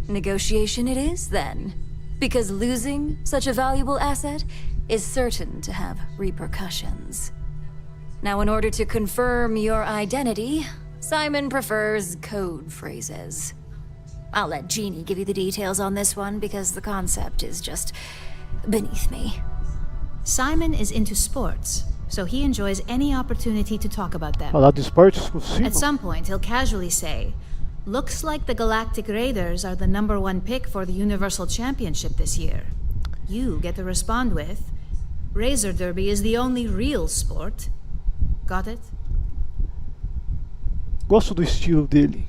negotiation it is, then. Because losing such a valuable asset is certain to have repercussions. Now, in order to confirm your identity, Simon prefers code phrases. I'll let Jeannie give you the details on this one because the concept is just beneath me. Simon is into sports, so he enjoys any opportunity to talk about them. Falar de esportes com Simon. At some point, he'll casually say, "Looks like the Galactic Raiders are the #1 pick for the Universal Championship this year." You get to respond with, "Razor Derby is the only real sport." Got it? Gosto do estilo dele.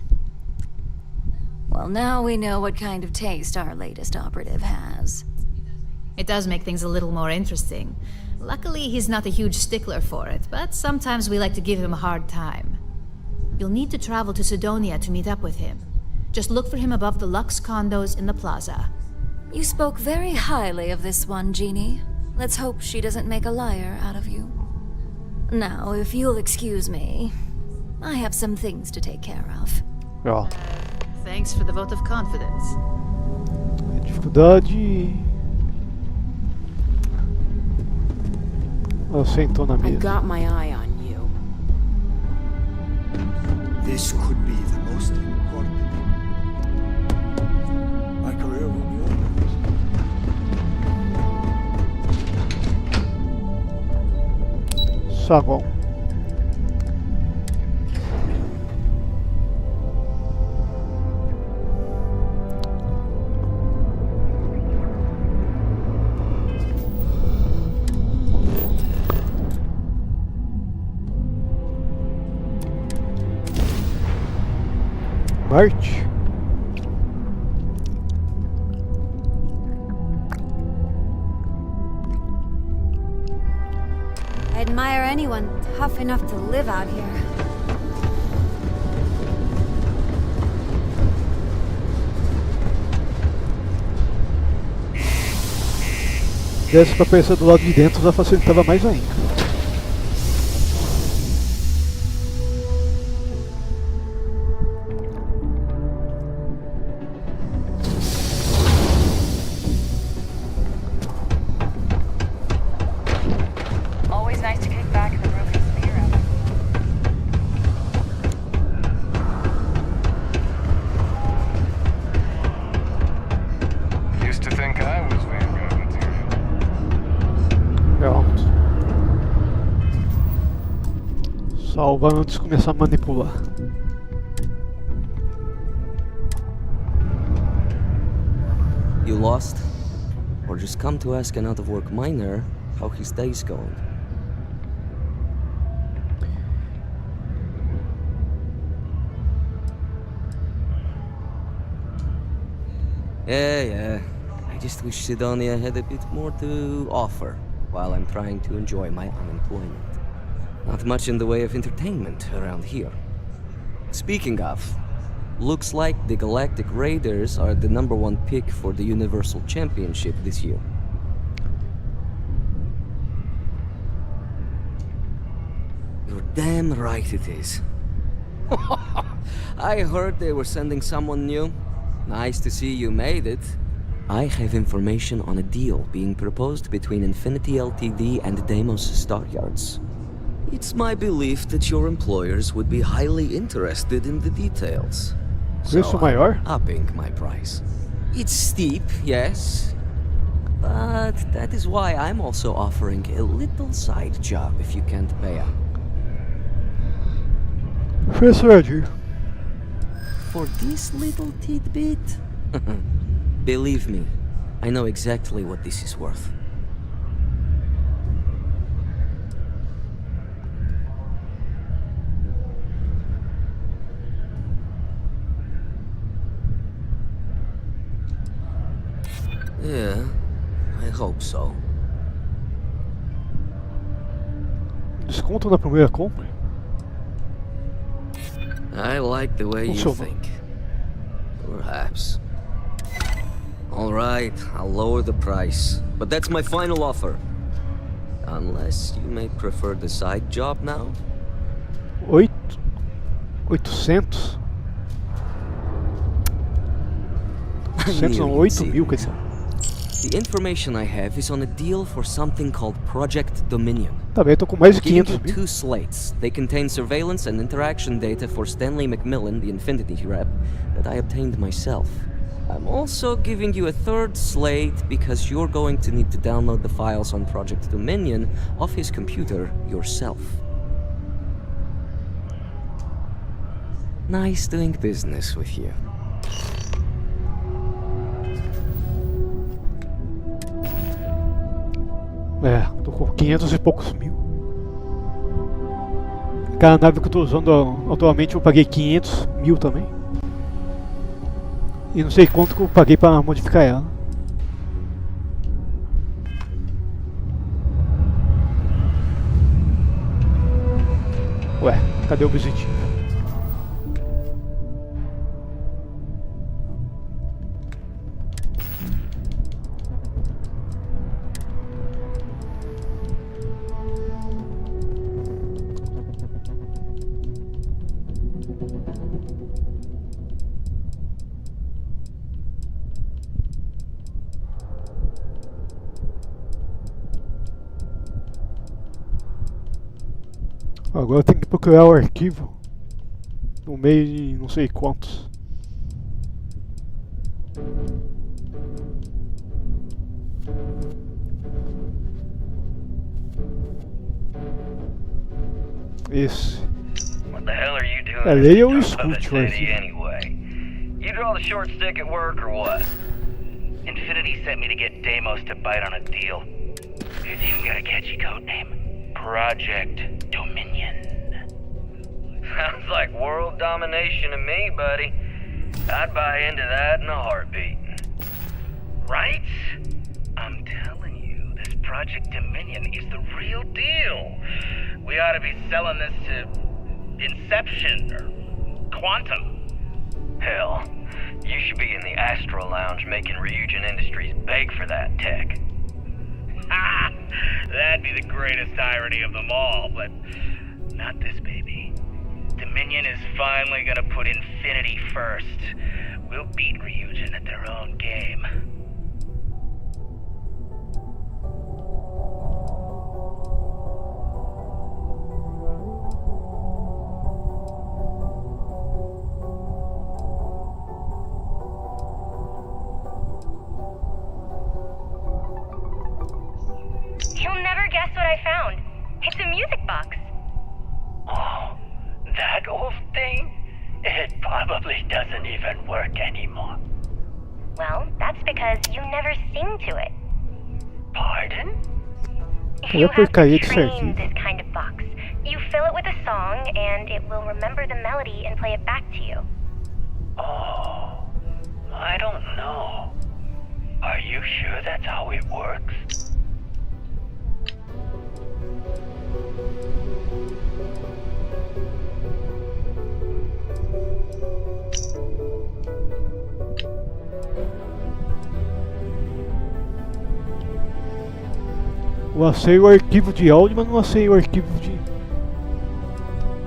Well, now we know what kind of taste our latest operative has. It does make things a little more interesting. Luckily, he's not a huge stickler for it, but sometimes we like to give him a hard time. You'll need to travel to Sidonia to meet up with him. Just look for him above the Lux condos in the plaza. You spoke very highly of this one, Jeannie. Let's hope she doesn't make a liar out of you. Now, if you'll excuse me, I have some things to take care of. Ó, Thanks for the vote of confidence. dificuldade. Ela sentou na I mesa. got my eye on you. This could be the most important. My career will be over. Saguão. Parte. I admire anyone tough enough to live out here. Desse pra aparecer do lado de dentro já facilitava mais ainda. Always nice to kick back and throw things in the air out. Used to think I was Vanguard material. Pronto. Salva antes de começar a manipular. You lost? Or just come to ask an out-of-work miner how his day's going? Yeah. I just wish Sidonia had a bit more to offer while I'm trying to enjoy my unemployment. Not much in the way of entertainment around here. Speaking of, looks like the Galactic Raiders are the #1 pick for the Universal Championship this year. You're damn right it is. I heard they were sending someone new. Nice to see you made it. I have information on a deal being proposed between Infinity Ltd and Deimos Stockyards. It's my belief that your employers would be highly interested in the details. Preço maior? Upping my price. It's steep, yes. But that is why I'm also offering a little side job if you can't pay up. Persuade. For this little tidbit? Believe me, I know exactly what this is worth. Yeah, I hope so. Desconto na primeira compra? I like the way you Funcionou. think. Perhaps. All right, I'll lower the price. But that's my final offer. Unless you may prefer the side job now? 800? 800 não, 8.000, quer dizer. The information I have is on a deal for something called Project Dominion. Tá bem, eu tô com mais de Giving 500 you mil. two slates. They contain surveillance and interaction data for Stanley McMillan, the Infinity rep, that I obtained myself. I'm also giving you a third slate because you're going to need to download the files on Project Dominion off his computer yourself. Nice doing business with you. É, tô com 500 e poucos mil. Aquela nave que eu tô usando atualmente eu paguei 500 mil também. E não sei quanto que eu paguei pra modificar ela. Ué, cadê o objetivo? Agora eu tenho que procurar o arquivo no meio de não sei quantos. Esse. What the hell are you doing? É, leia o in escute o City arquivo. anyway? You draw the short stick at work or what? Infinity sent me to get Deimos to bite on a deal. It's even got a catchy code name. Project Dominion. Sounds like world domination to me, buddy. I'd buy into that in a heartbeat. Right? I'm telling you, this Project Dominion is the real deal. We ought to be selling this to Inception or Quantum. Hell, you should be in the Astro Lounge making Ryujin Industries beg for that tech. That'd be the greatest irony of them all, but not this baby. Dominion is finally gonna put Infinity first. We'll beat Ryujin at their own game. You'll never guess what I found. It's a music box. Oh, that old thing? It probably doesn't even work anymore. Well, that's because you never sing to it. Pardon? You have to porcaria disso train aqui. this kind of box. You fill it with a song, and it will remember the melody and play it back to you. Oh, I don't know. Are you sure that's how it works? Eu achei o arquivo de áudio, mas não achei o arquivo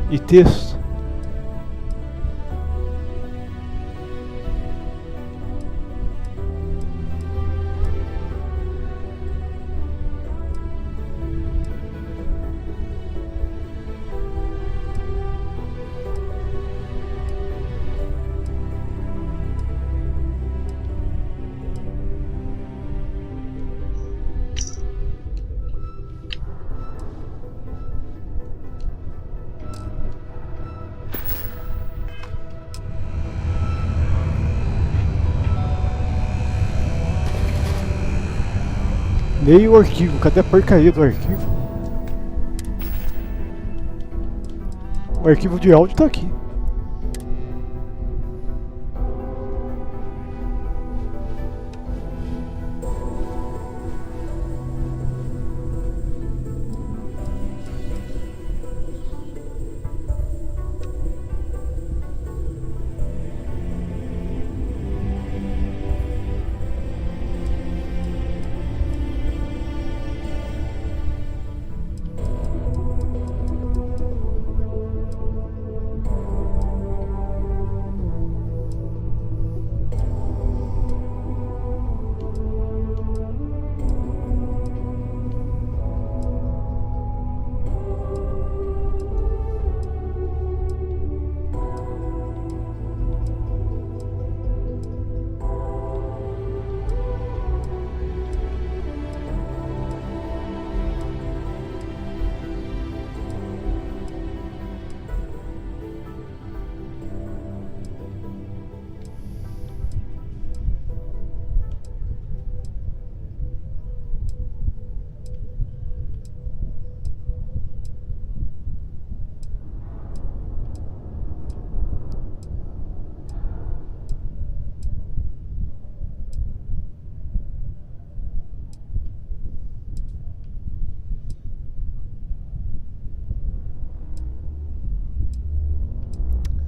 de texto. Leia o arquivo, cadê a porcaria do arquivo? O arquivo de áudio tá aqui.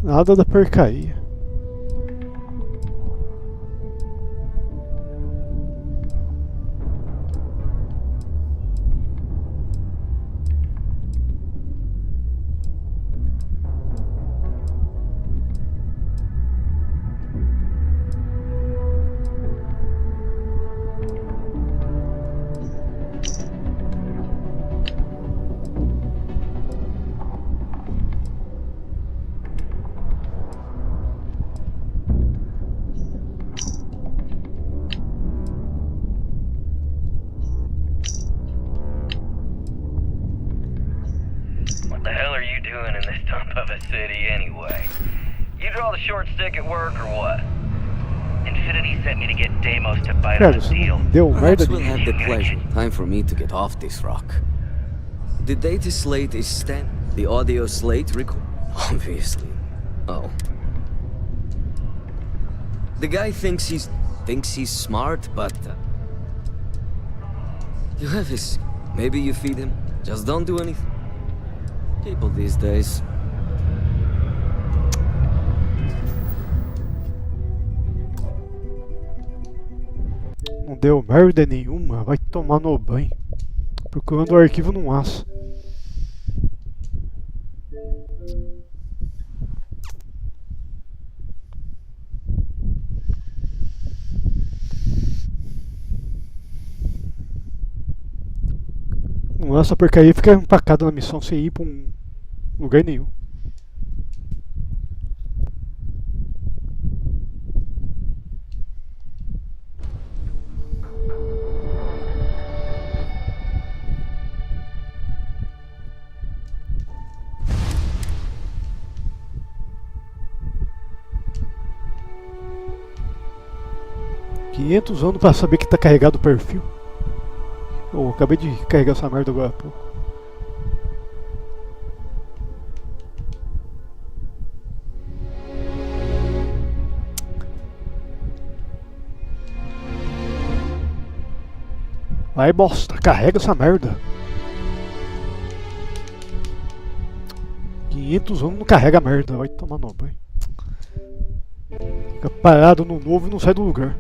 Nada da porcaria. What the hell are you doing in this dump of a city anyway? You draw the short stick at work or what? Infinity sent me to get Deimos to bite on a deal. Perhaps we'll have the pleasure. Time for me to get off this rock. The data slate is stem. The audio slate record. Obviously. Oh. The guy thinks he's smart, but you have his. Maybe you feed him. Just don't do anything. People these days. Não deu merda nenhuma, vai tomar no banho. Procurando o arquivo não acha. Essa porcaria fica empacada na missão sem ir pra um lugar nenhum. $500 anos pra saber que tá carregado o perfil. Oh, acabei de carregar essa merda agora há pouco. Vai, bosta, carrega essa merda. 500 anos não carrega a merda, vai tomar no banho. Fica parado no novo e não sai do lugar.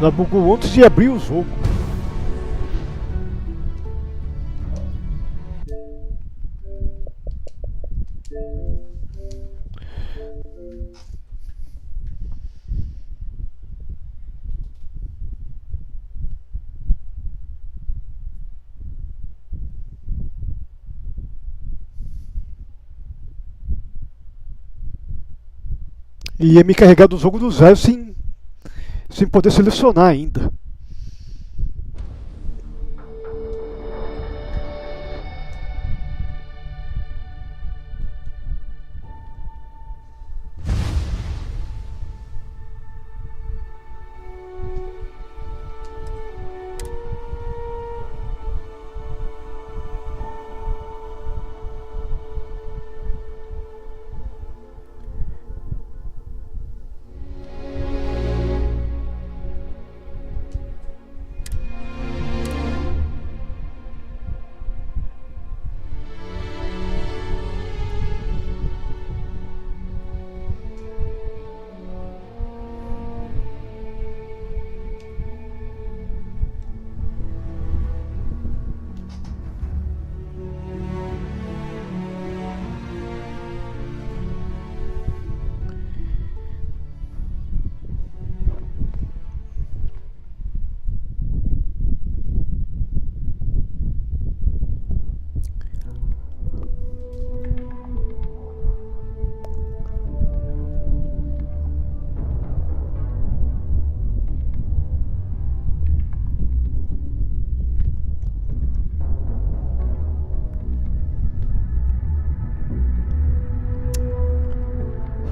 Ela bugou antes de abrir o jogo. E ia me carregar do jogo do zero sem poder selecionar ainda.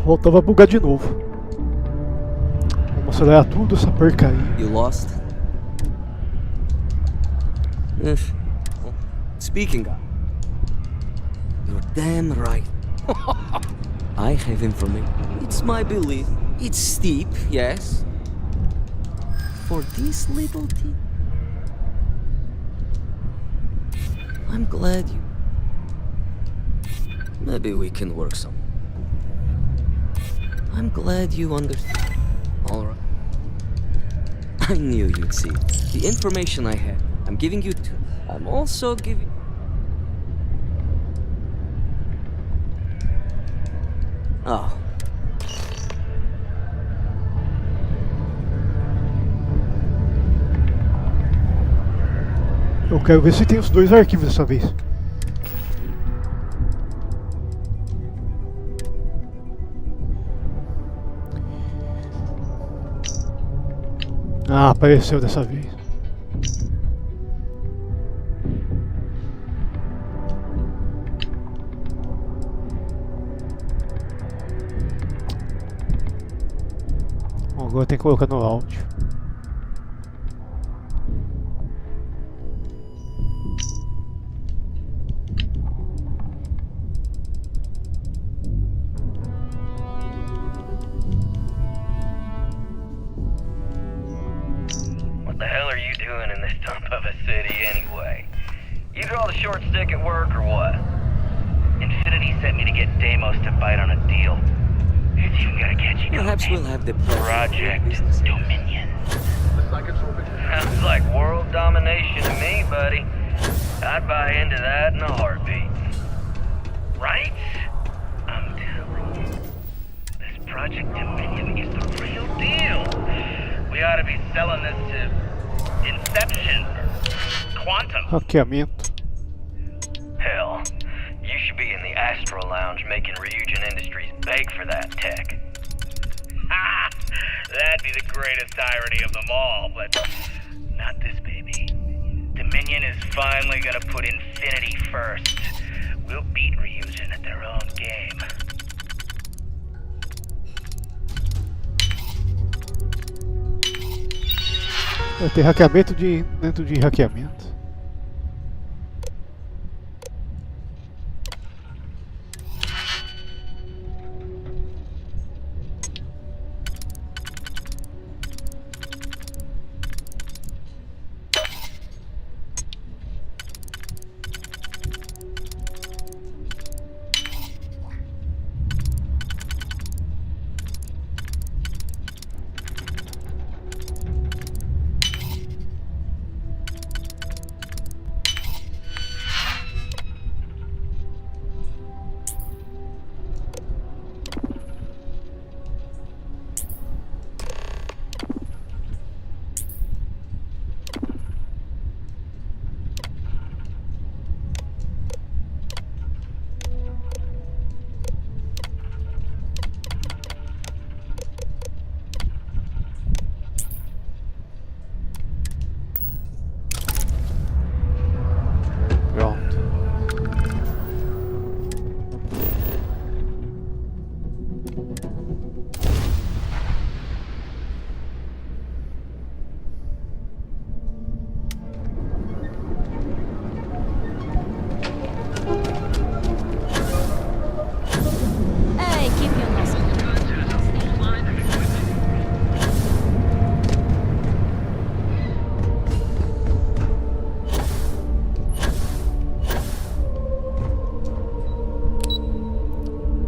Voltava a bugar de novo. Vamos acelerar tudo essa porcaria. You lost? Speaking of, you're damn right. I have information. It's my belief. It's steep, yes. For this little thing. I'm glad you... Maybe we can work some. I'm glad you understand. Alright. I knew you'd see. The information I had, I'm giving you to... I'm also giving... Oh. Eu quero ver se tem os dois arquivos dessa vez. Ah, apareceu dessa vez. Bom, agora tem que colocar no áudio. What the hell are you doing in this dump of a city anyway? You draw the short stick at work or what? Infinity sent me to get Deimos to bite on a deal. Who's even got a catchy code Perhaps name? we'll have the Project Dominion. Sounds like world domination to me, buddy. I'd buy into that in a heartbeat. Right? I'm telling you, this Project Dominion is the real deal. We ought to be selling this to Inception or Quantum. Hackeamento. Hell, you should be in the Astro Lounge making Ryujin Industries beg for that tech. Ha! That'd be the greatest irony of them all, but not this baby. Dominion is finally gonna put Infinity first. We'll beat Ryujin at their own game. Vai ter hackeamento dentro de hackeamento.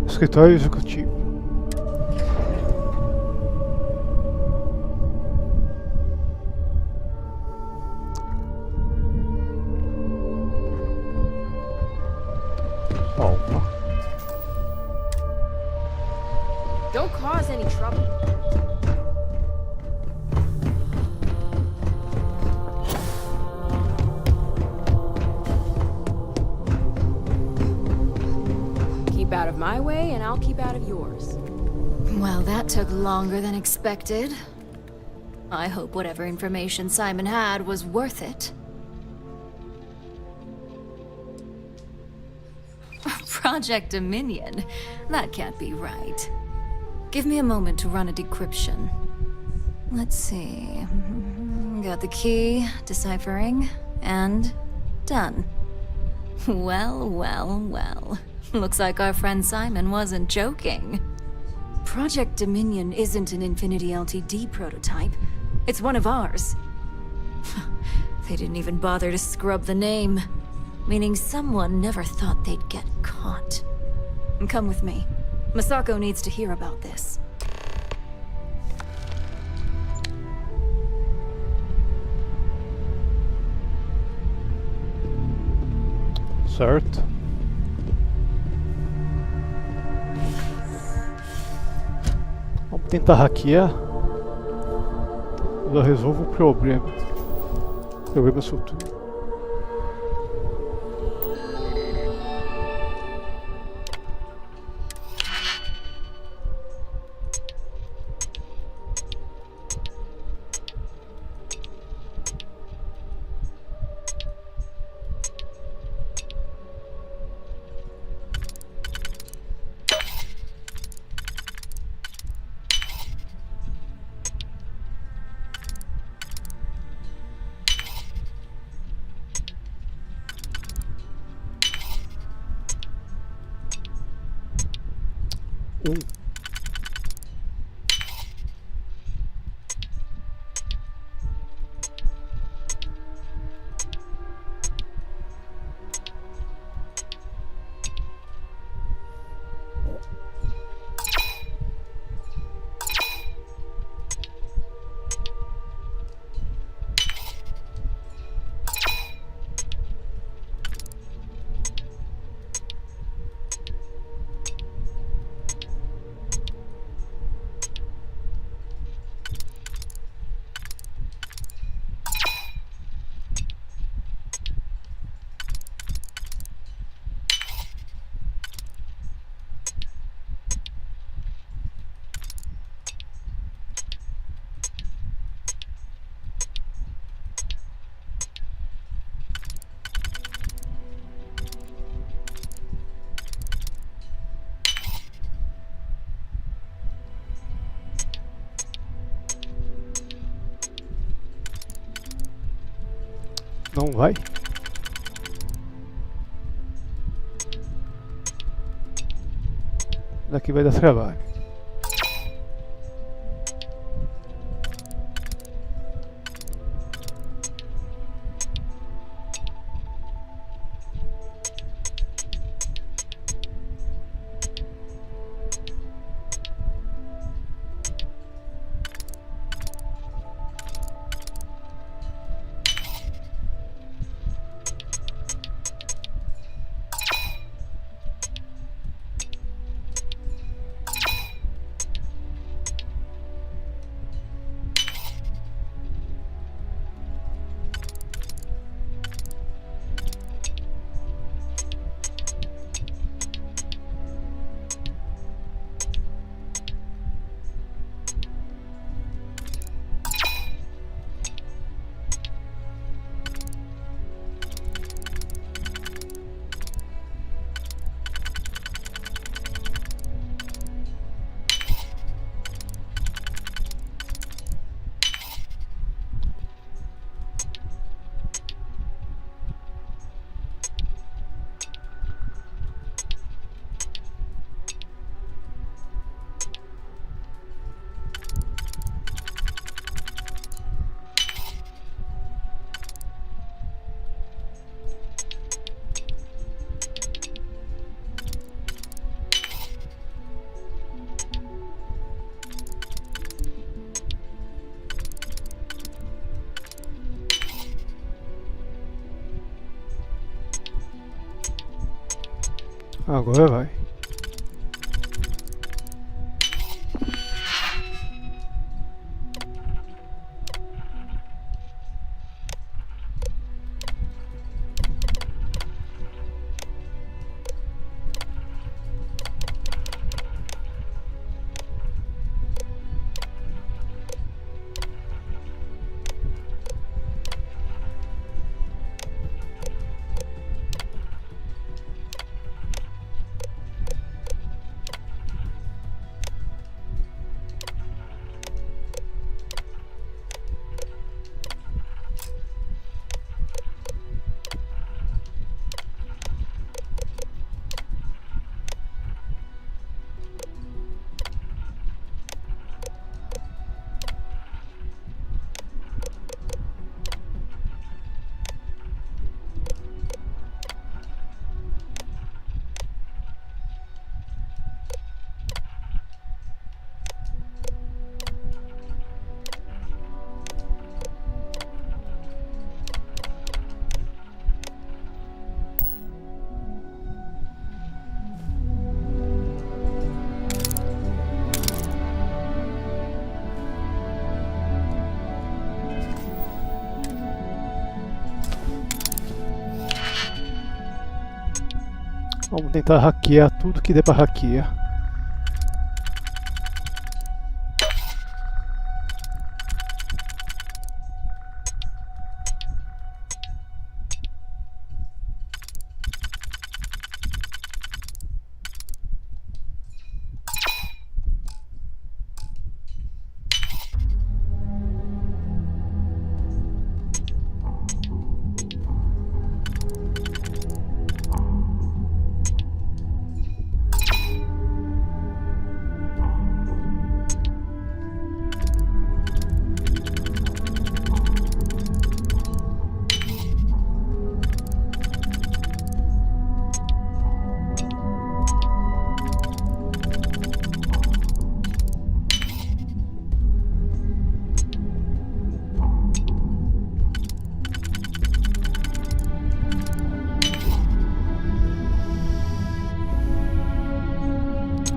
Escritório executivo. Opa. Don't cause any trouble. Keep out of my way, and I'll keep out of yours. Well, that took longer than expected. I hope whatever information Simon had was worth it. Project Dominion? That can't be right. Give me a moment to run a decryption. Let's see. Got the key, deciphering, and done. Well, well, well. Looks like our friend Simon wasn't joking. Project Dominion isn't an Infinity LTD prototype. It's one of ours. They didn't even bother to scrub the name. meaning someone never thought they'd get caught. Come with me. Masako needs to hear about this. Certo. Vamos tentar hackear. Eu resolvo o problema. Problema futuro. Não vai. Daqui vai dar trabalho. Agora vai. Vamos tentar hackear tudo que der pra hackear.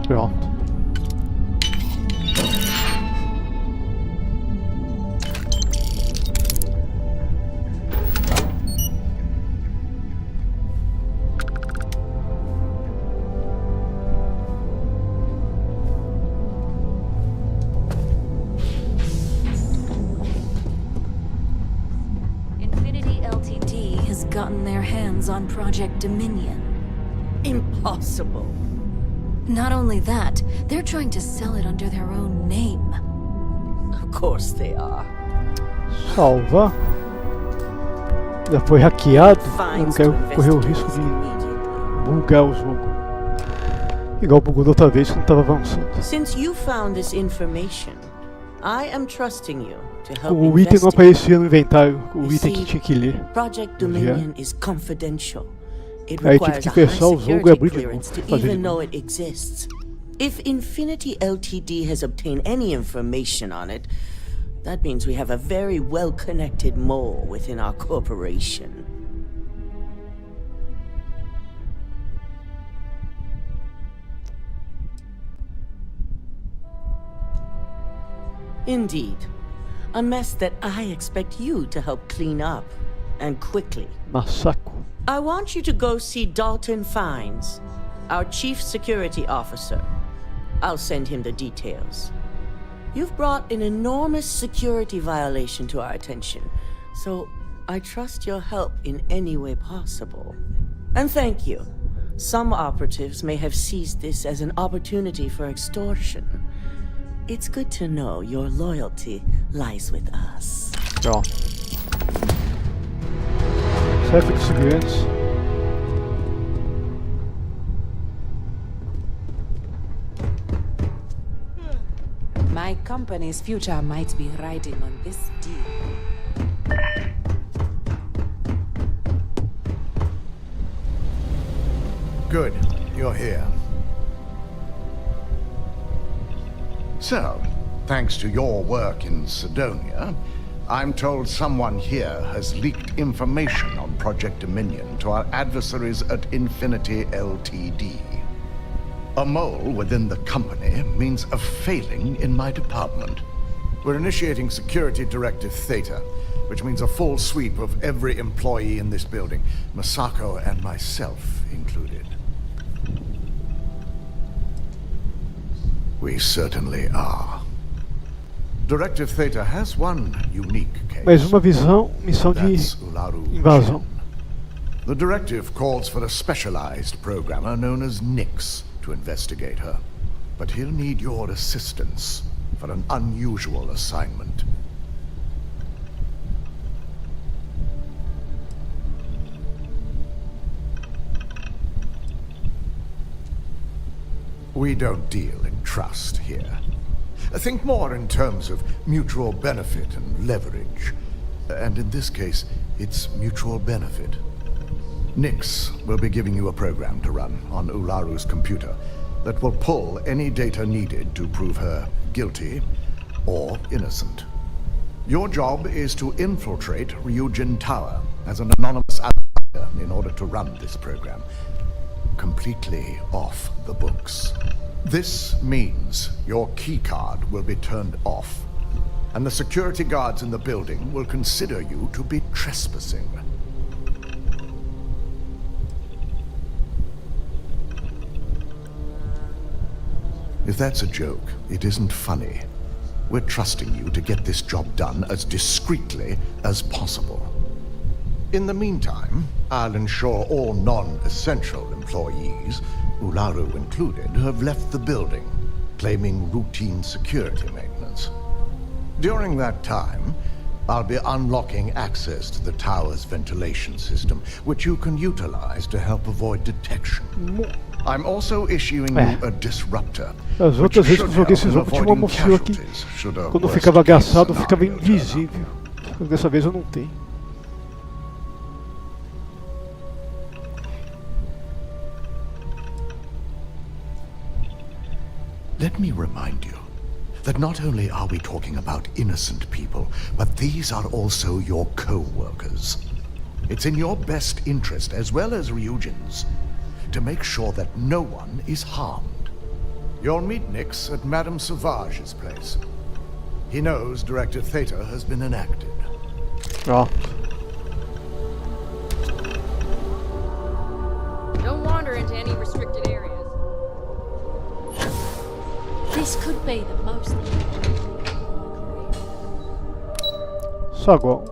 Pronto. Infinity Ltd has gotten their hands on Project Dominion. Impossible. Not only that, they're trying to sell it under their own name. Of course they are. Salva. Já foi hackeado. Eu não quero correr o risco de bugar o jogo. Igual bugou da outra vez que não estava avançando. Since you found this information, I am trusting you to help O item não aparecia no inventário. O item que tinha que ler. Project Dominion is confidential. It Aí tive requires que a high fechar o jogo e security abrir de novo. clearance to Fazer de even novo. know it exists. If Infinity Ltd has obtained any information on it, that means we have a very well-connected mole within our corporation. Indeed. A mess that I expect you to help clean up, and quickly. Massacre. I want you to go see Dalton Fines, our Chief Security Officer. I'll send him the details. You've brought an enormous security violation to our attention, so I trust your help in any way possible. And thank you. Some operatives may have seized this as an opportunity for extortion. It's good to know your loyalty lies with us. Pronto. Chefe de segurança. My company's future might be riding on this deal. Good. You're here. So, thanks to your work in Sidonia, I'm told someone here has leaked information on Project Dominion to our adversaries at Infinity Ltd. A mole within the company means a failing in my department. We're initiating Security Directive Theta, which means a full sweep of every employee in this building, Masako and myself included. We certainly are. Directive Theta has one unique case. Mais uma missão de invasão. The directive calls for a specialized programmer known as Nix to investigate her. But he'll need your assistance for an unusual assignment. We don't deal in trust here. Think more in terms of mutual benefit and leverage. And in this case, it's mutual benefit. Nix will be giving you a program to run on Ularu's computer that will pull any data needed to prove her guilty or innocent. Your job is to infiltrate Ryujin Tower as an anonymous outsider in order to run this program. Completely off the books. This means your keycard will be turned off, and the security guards in the building will consider you to be trespassing. If that's a joke, it isn't funny. We're trusting you to get this job done as discreetly as possible. In the meantime, I'll ensure all non-essential employees, Ularu included, have left the building, claiming routine security maintenance. During that time, I'll be unlocking access to the tower's ventilation system, which you can utilize to help avoid detection. I'm also issuing you a disruptor. As outras vezes que eu joguei esse jogo tinha uma mochila que, quando eu ficava agaçado, eu ficava invisível. Dessa vez eu não tenho. Let me remind you that not only are we talking about innocent people, but these are also your co-workers. It's in your best interest, as well as Ryujin's, to make sure that no one is harmed. You'll meet Nix at Madame Sauvage's place. He knows Director Theta has been enacted. Oh. Don't wander into any restricted areas. This could be the most... Saguão.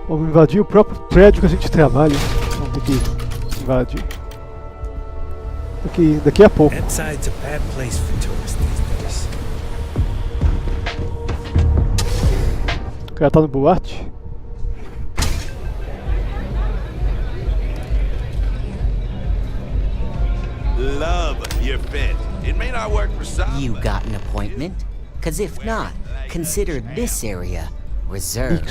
Vamos invadir o próprio prédio que a gente trabalha. Vamos ter que invadir. Daqui a pouco. Inside's a bad place for tourists these days. O cara tá no boate. Love your fit. It may not work for some. You got an appointment? Cause if not, consider this area reserved.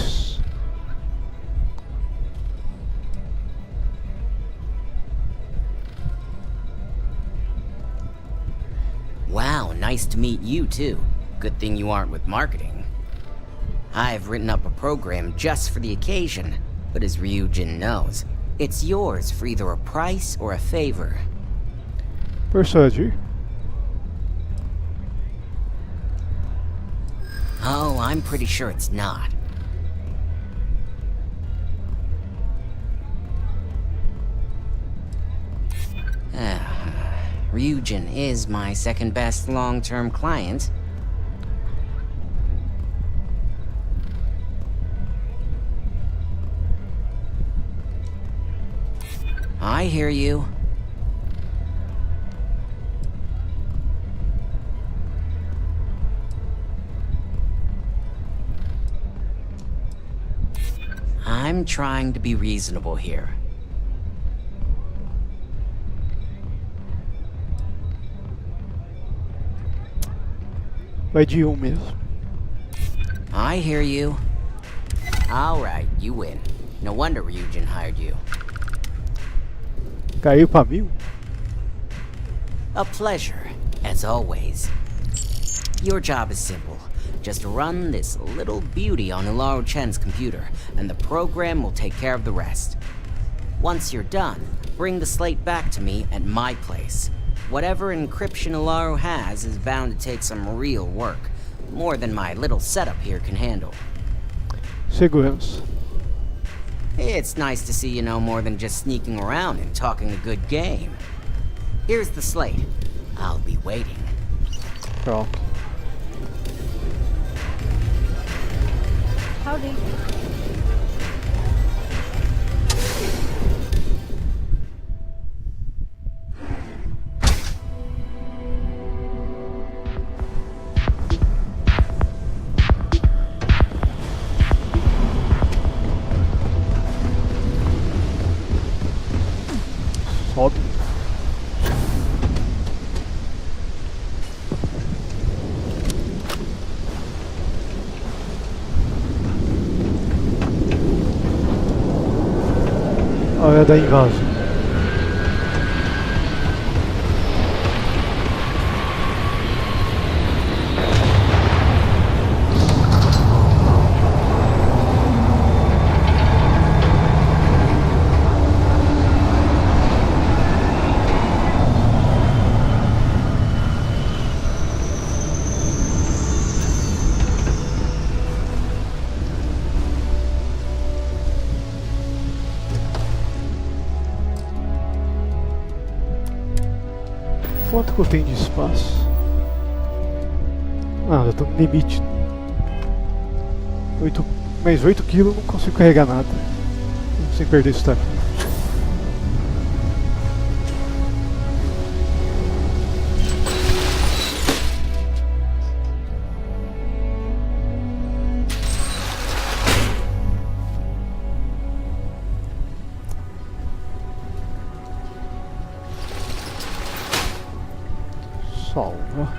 Wow, nice to meet you too. Good thing you aren't with marketing. I've written up a program just for the occasion, but as Ryujin knows, it's yours for either a price or a favor. Persuade. Oh, I'm pretty sure it's not. Ryujin is my second best long-term client. I hear you. I'm trying to be reasonable here. Vai de mesmo. I hear you. Alright, you win. No wonder Ryujin hired you. Caiu pra 1000? A pleasure, as always. Your job is simple. Just run this little beauty on Ularu Chen's computer, and the program will take care of the rest. Once you're done, bring the slate back to me at my place. Whatever encryption Ularu has is bound to take some real work. More than my little setup here can handle. Segurança. It's nice to see you know more than just sneaking around and talking a good game. Here's the slate. I'll be waiting. Pronto. Howdy. Sobe. da invasão. Quanto que eu tenho de espaço? Ah, já tô no limite. Mais 8 kg não consigo carregar nada. Sem perder estamina. Salva.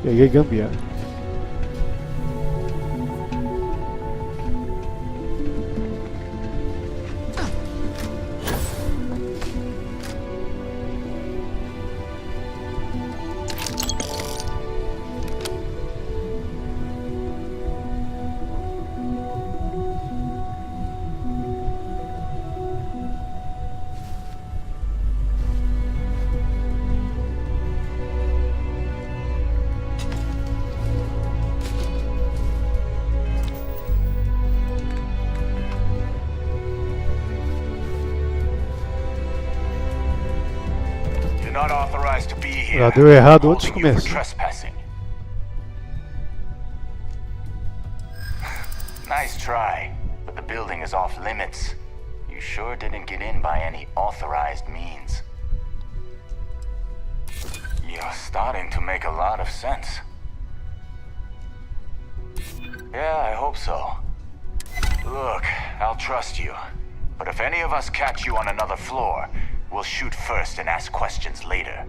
Peguei gambiarra. Not authorized to be here. Já deu errado antes de começar. Trespassing. Nice try, but the building is off limits. You sure didn't get in by any authorized means. You're starting to make a lot of sense. Yeah, I hope so. Look, I'll trust you. But if any of us catch you on another floor, we'll shoot first and ask questions later.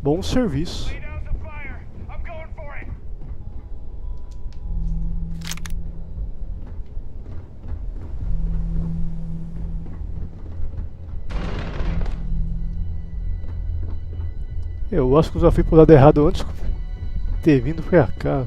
Bom serviço. Eu acho que eu já fui pro lado errado antes de ter vindo pra cá.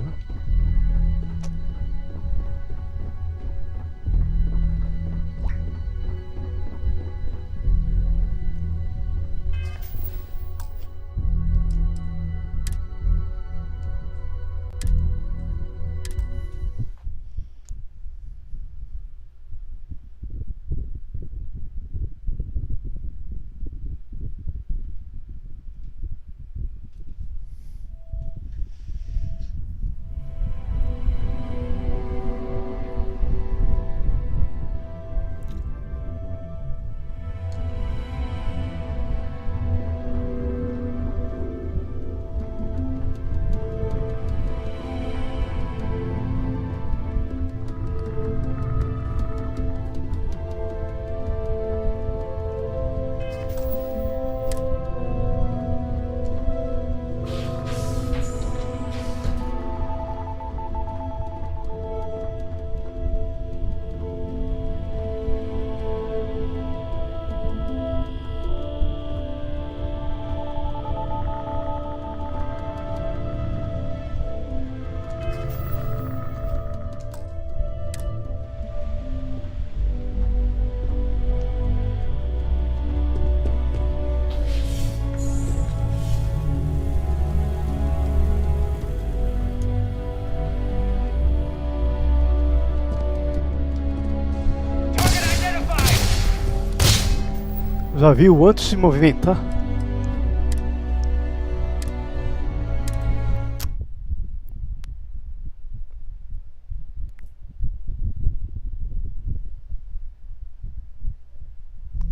Já viu antes de se movimentar?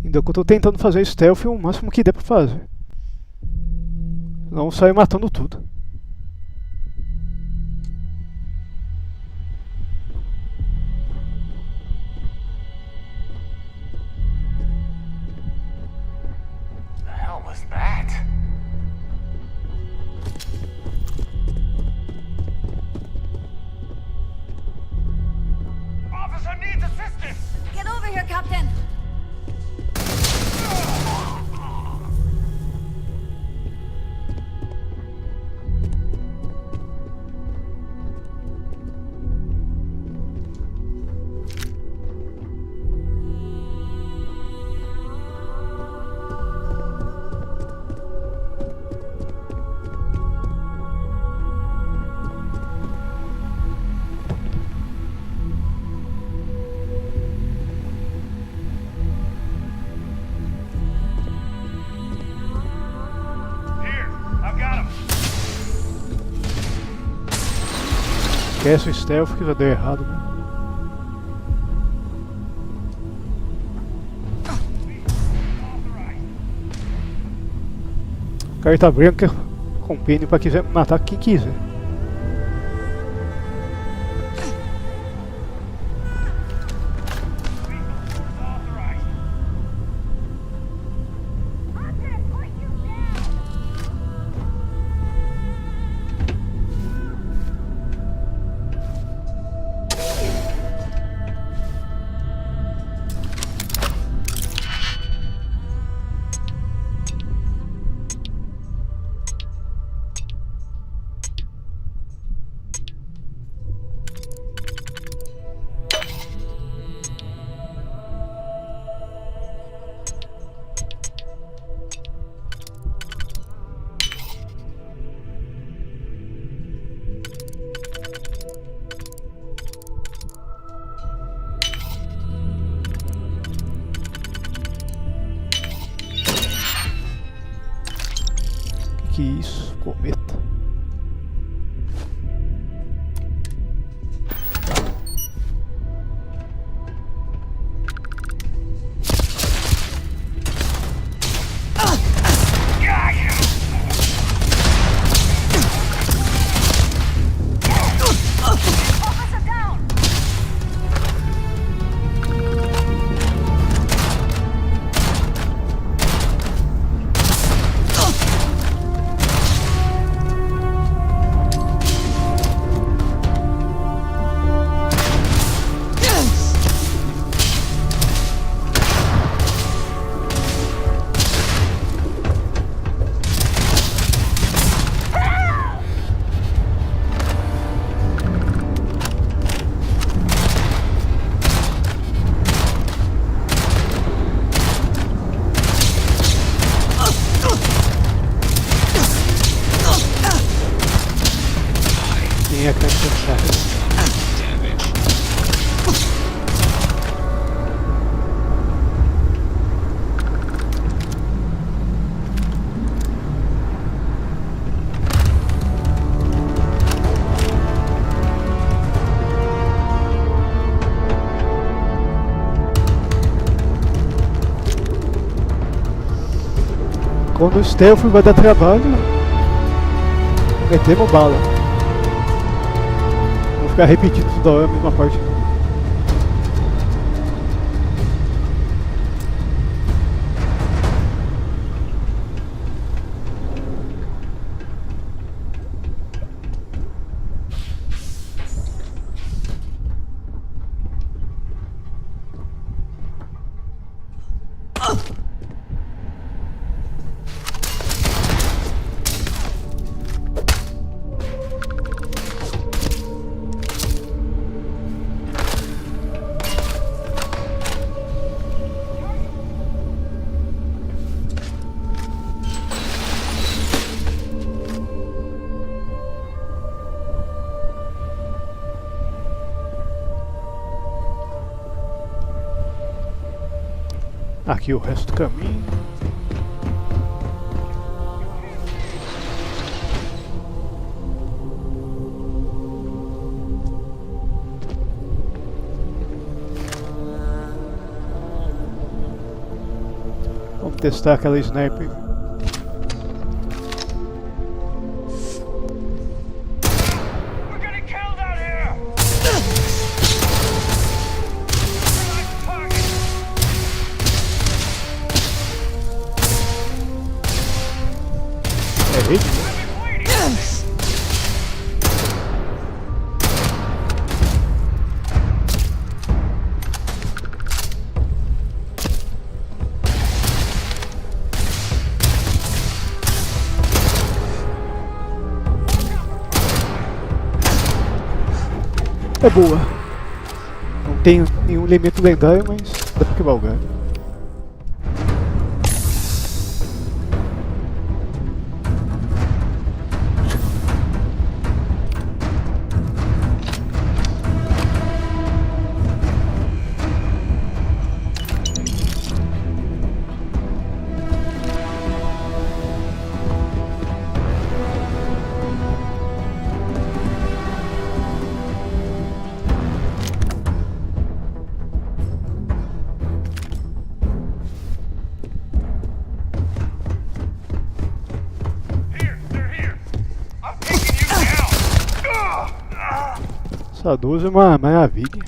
Ainda que eu tô tentando fazer stealth o máximo que der pra fazer. Senão eu saio matando tudo. The hell was that? Officer needs assistance! Get over here, Captain! Esquece o stealth que já deu errado, né? Carta branca com pênis pra quiser matar quem quiser. Que isso, cometa. Quem é que vai puxar? Quando o stealth vai dar trabalho, metemos bala. Vou ficar repetindo toda hora a mesma parte. Aqui o resto do caminho. Vamos testar aquela sniper. É rede, né? É boa. Não tem nenhum elemento lendário, mas dá pra quebrar o galho. Essa 12 é uma maravilha.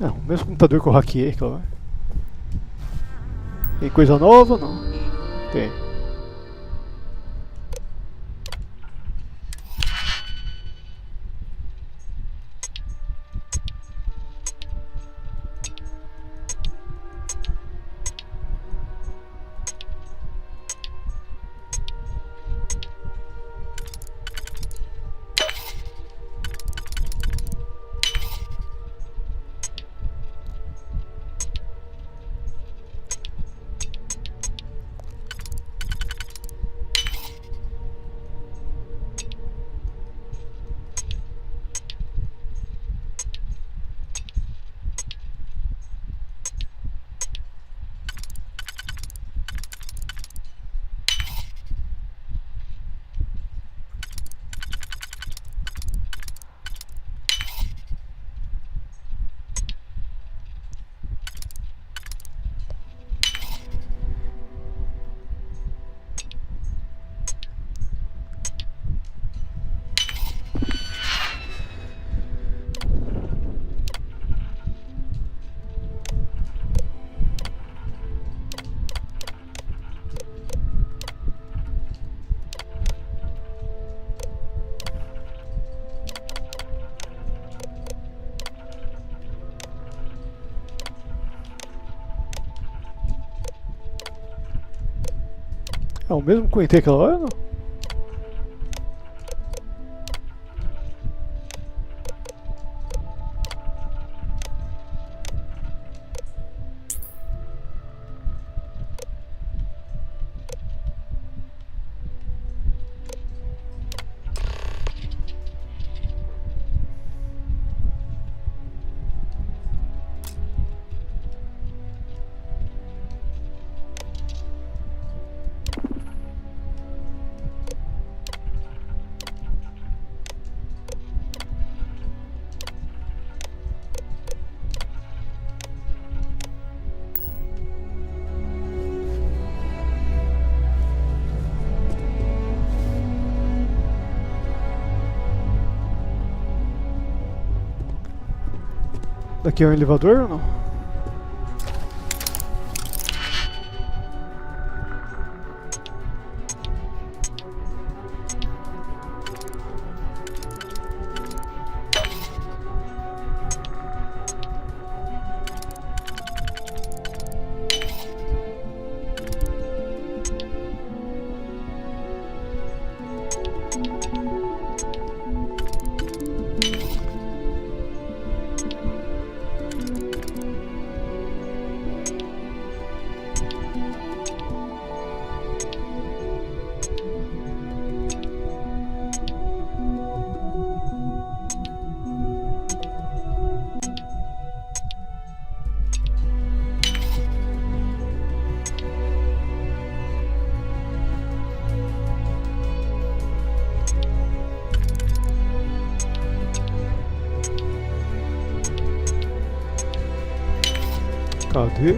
É o mesmo computador que eu hackeei, claro. Tem coisa nova ou não? Tem. É o mesmo que eu entrei aquela hora ou não? Daqui é um elevador ou não? Cadê?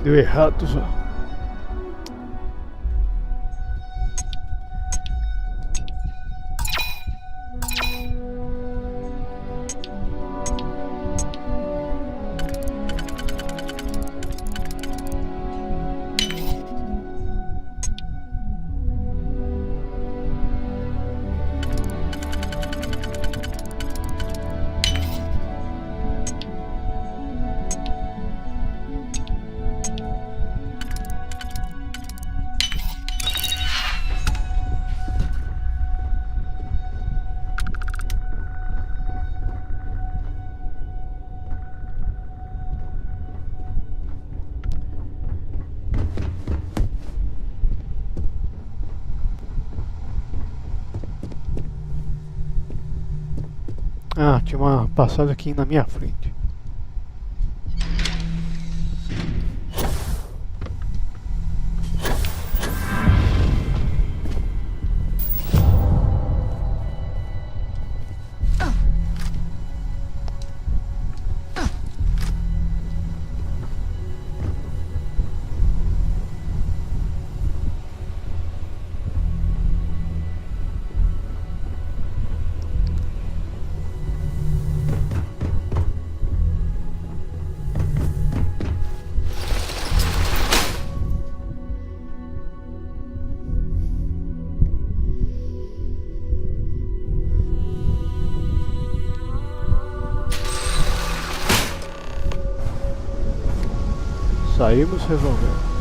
Deu errado já. Ah, tinha uma passagem aqui na minha frente. Saímos resolvendo.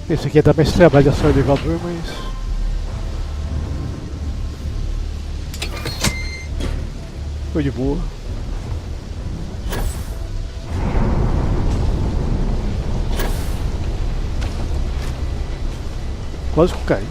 Esse aqui é dar mais trabalho, é só elevador, mas... foi de boa. Quase que cai.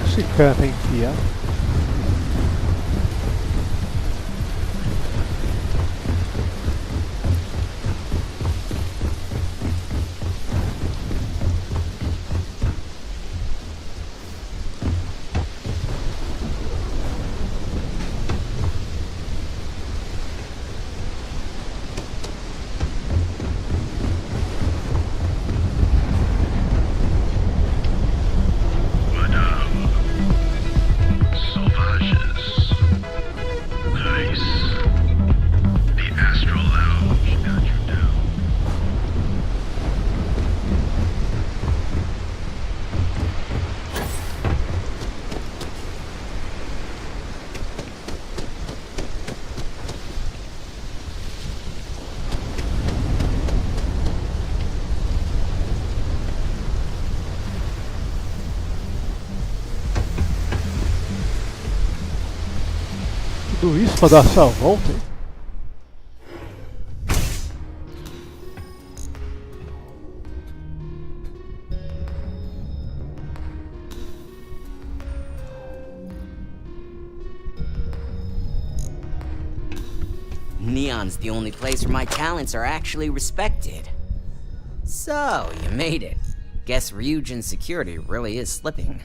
Esse cara tá enfiado. Tudo isso pra dar essa volta aí? Neon's the only place where my talents are actually respected. So, you made it. Guess Ryujin's security really is slipping.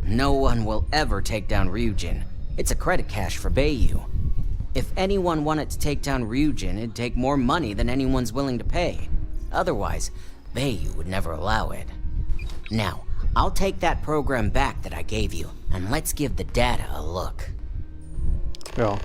No one will ever take down Ryujin. It's a credit cache for Bayou. If anyone wanted to take down Ryujin, it'd take more money than anyone's willing to pay. Otherwise, Bayou would never allow it. Now, I'll take that program back that I gave you, and let's give the data a look. Ja.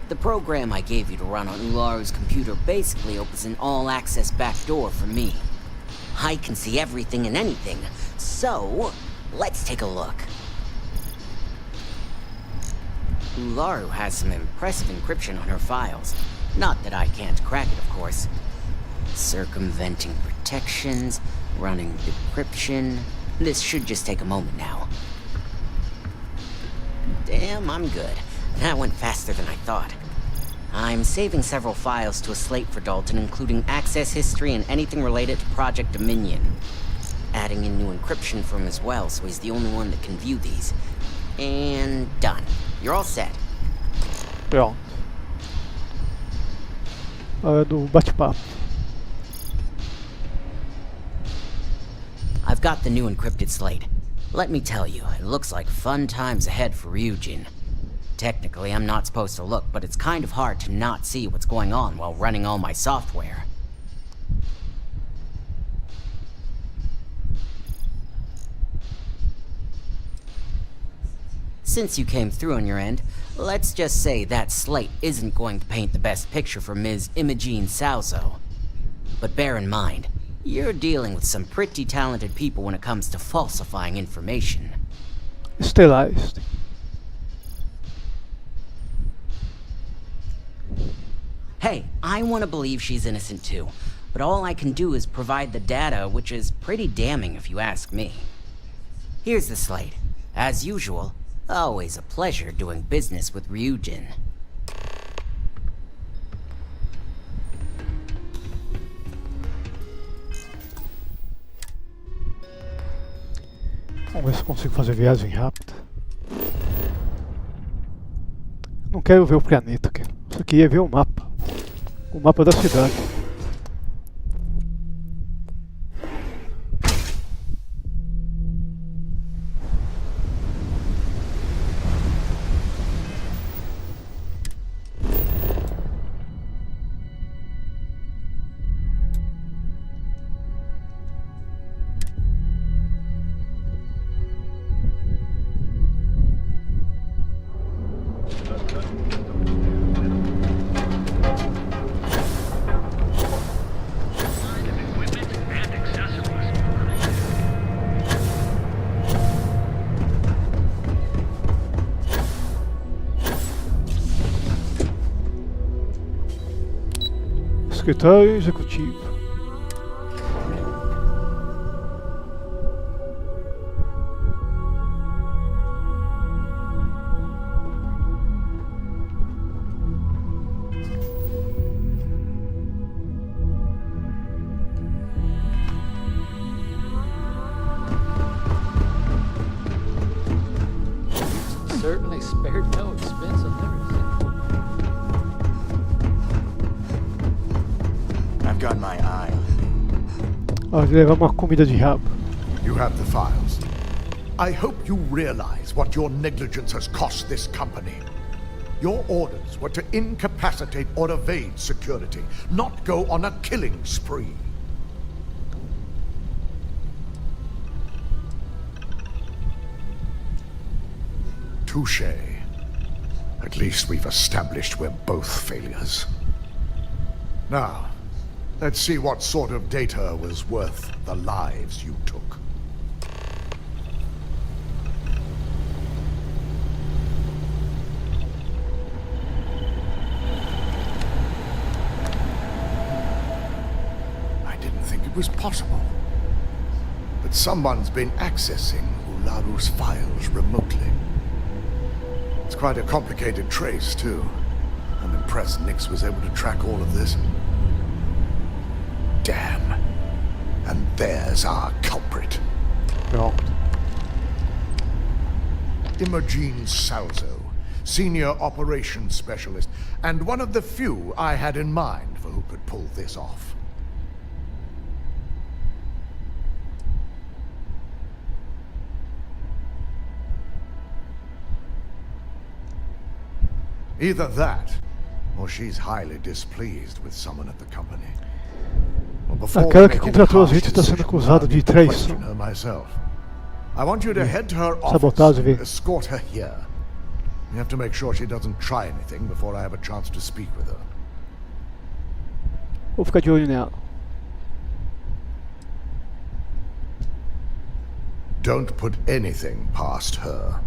The program I gave you to run on Ularu's computer basically opens an all-access backdoor for me. I can see everything and anything, so let's take a look. Ularu has some impressive encryption on her files. Not that I can't crack it, of course. Circumventing protections, running decryption. This should just take a moment now. Damn, I'm good. That went faster than I thought. I'm saving several files to a slate for Dalton, including access history and anything related to Project Dominion. Adding in new encryption for him as well, so he's the only one that can view these. And done. You're all set. Pronto. Hora do bate-papo. I've got the new encrypted slate. Let me tell you, it looks like fun times ahead for Ryujin. Technically, I'm not supposed to look, but it's kind of hard to not see what's going on while running all my software. Since you came through on your end, let's just say that slate isn't going to paint the best picture for Ms. Imogene Salzo. But bear in mind, you're dealing with some pretty talented people when it comes to falsifying information. Sterilized. Hey, I want to believe she's innocent too, but all I can do is provide the data, which is pretty damning if you ask me. Here's the slate. As usual, always a pleasure doing business with Ryujin. Vamos ver se eu consigo fazer viagem rápida. Não quero ver o planeta, cara. Só queria ver o mapa. O mapa da cidade. Escritório executivo. Certainly spared no expense on everything. I've got my eye on Ó, levar uma comida de rabo. you. You have the files. I hope you realize what your negligence has cost this company. Your orders were to incapacitate or evade security, not go on a killing spree. Touché. At least we've established we're both failures. Now, let's see what sort of data was worth the lives you took. I didn't think it was possible. But someone's been accessing Ularu's files remotely. It's quite a complicated trace, too. I'm impressed Nix was able to track all of this. Damn. And there's our culprit. No. Imogene Salzo, Senior Operations Specialist, and one of the few I had in mind for who could pull this off. Either that, or she's highly displeased with someone at the company. Aquela que contratou a gente está sendo acusada de traição. I want you to head to her office and escort her here. You have to make sure she doesn't try anything before I have a chance to speak with her. Vou ficar de olho nela. Don't put anything past her.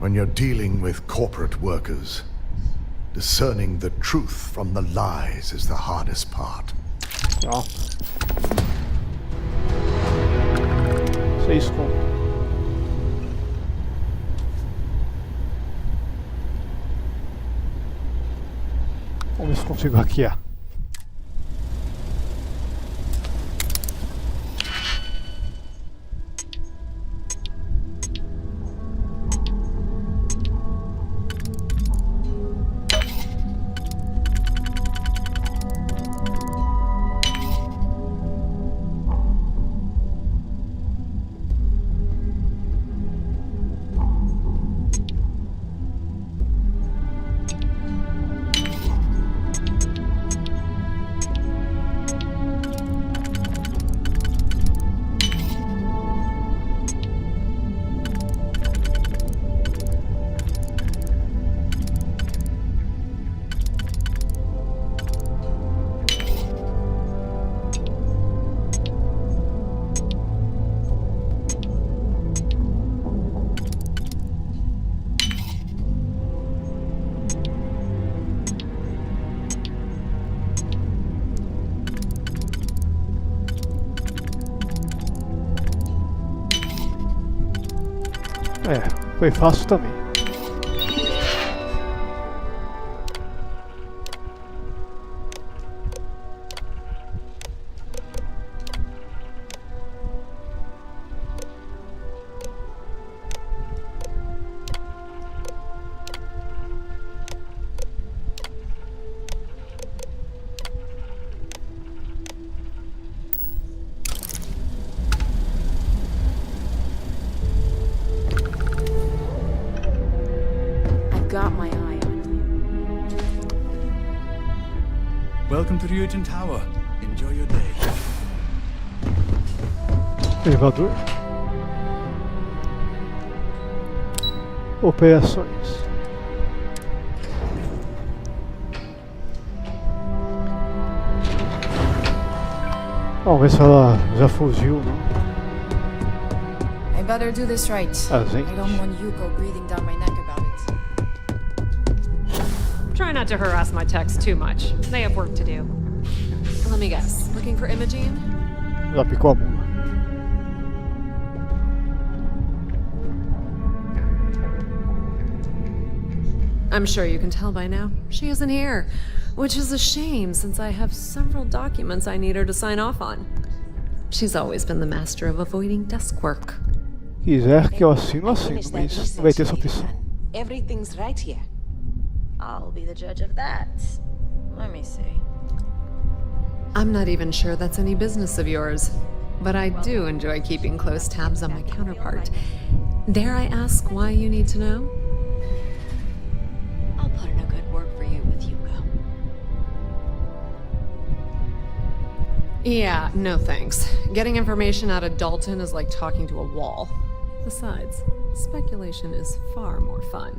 When you're dealing with corporate workers, discerning the truth from the lies is the hardest part. Ja. 6 conto. Vamos ver se consigo hackear. É, foi fácil também. Got my eye on you. Welcome to Ryujin Tower. Enjoy your day. Elevador. Operações. Vamos ver se ela já fugiu, não? I better do this right. Ah, gente. I don't want Yuko breathing down my neck about it. Try not to harass my techs too much. They have work to do. Let me guess. Looking for Imogene? Já picou a mula. I'm sure you can tell by now. She isn't here, which is a shame since I have several documents I need her to sign off on. She's always been the master of avoiding desk work. Quiser que eu assino, mas não vai ter essa opção. Everything's right here. I'll be the judge of that. Let me see. I'm not even sure that's any business of yours, but I do enjoy keeping close tabs on my counterpart. Dare I ask why you need to know? I'll put in a good word for you with Yuko. Yeah, no thanks. Getting information out of Dalton is like talking to a wall. Besides, speculation is far more fun.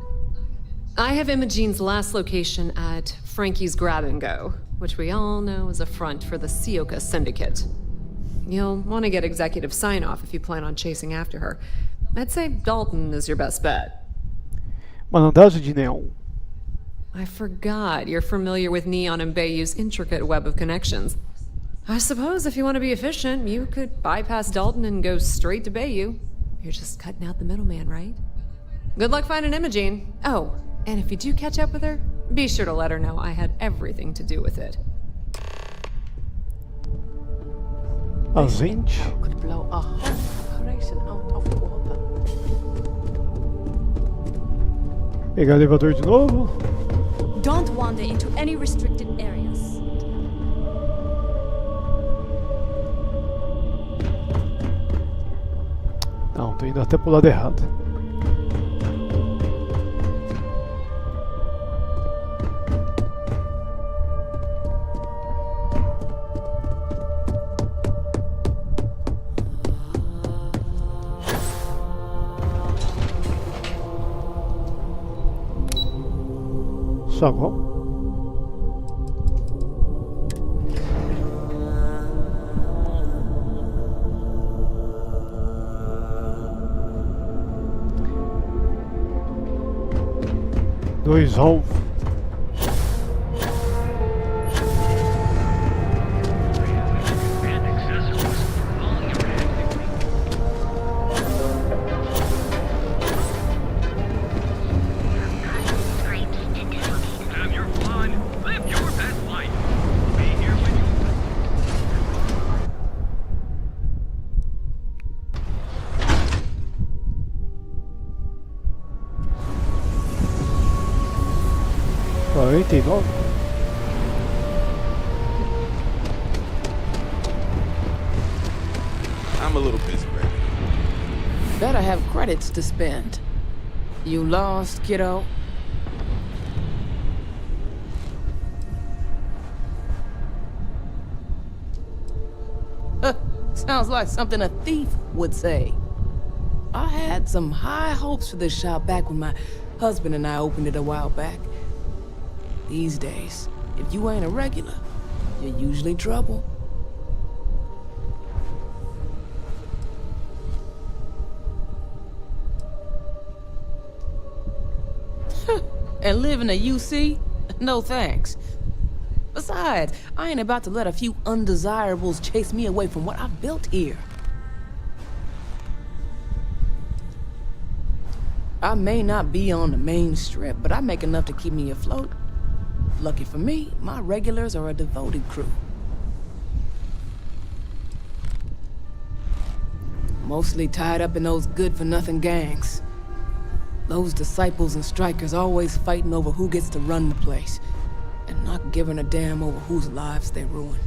I have Imogene's last location at Frankie's Grab and Go, which we all know is a front for the Sioka Syndicate. You'll want to get executive sign-off if you plan on chasing after her. I'd say Dalton is your best bet. Uma andagem de neon. I forgot you're familiar with Neon and Bayou's intricate web of connections. I suppose if you want to be efficient, you could bypass Dalton and go straight to Bayou. You're just cutting out the middleman, right? Good luck finding Imogene. Oh, and if you do catch up with her, be sure to let her know I had everything to do with it. A gente. Could blow a whole operation out of the water. Pegar o elevador de novo. Don't wander into any restricted areas. Não, tô indo até pro lado errado. Saguão. Dois alvos. I'm a little busy right now. Better have credits to spend. You lost, kiddo? Sounds like something a thief would say. I had some high hopes for this shop back when my husband and I opened it a while back. These days, if you ain't a regular, you're usually trouble. And live in a UC? No thanks. Besides, I ain't about to let a few undesirables chase me away from what I've built here. I may not be on the main strip, but I make enough to keep me afloat. Lucky for me, my regulars are a devoted crew. Mostly tied up in those good-for-nothing gangs. Those disciples and strikers always fighting over who gets to run the place, and not giving a damn over whose lives they ruin.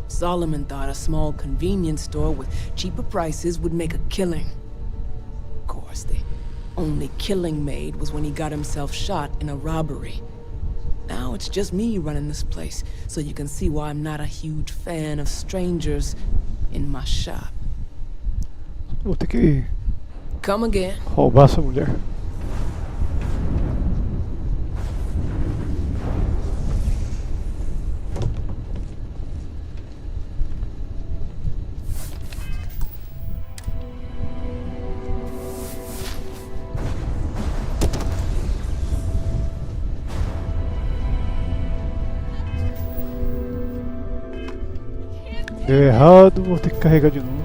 Solomon thought a small convenience store with cheaper prices would make a killing. Of course, the only killing made was when he got himself shot in a robbery. Now it's just me running this place, so you can see why I'm not a huge fan of strangers in my shop. Vou ter que Come again. roubar essa mulher. Deu errado, vou ter que carregar de novo.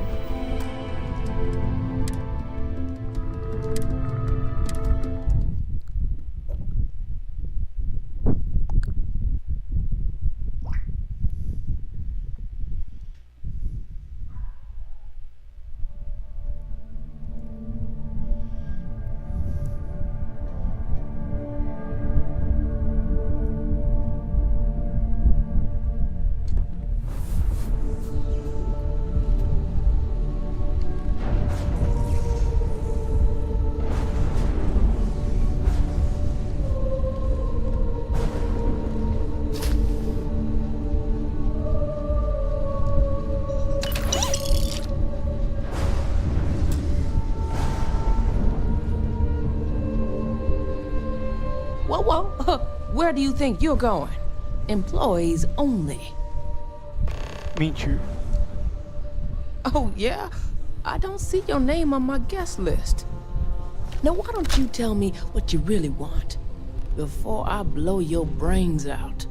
Where do you think you're going? Employees only. Mentir. Oh, yeah? I don't see your name on my guest list. Now, why don't you tell me what you really want before I blow your brains out?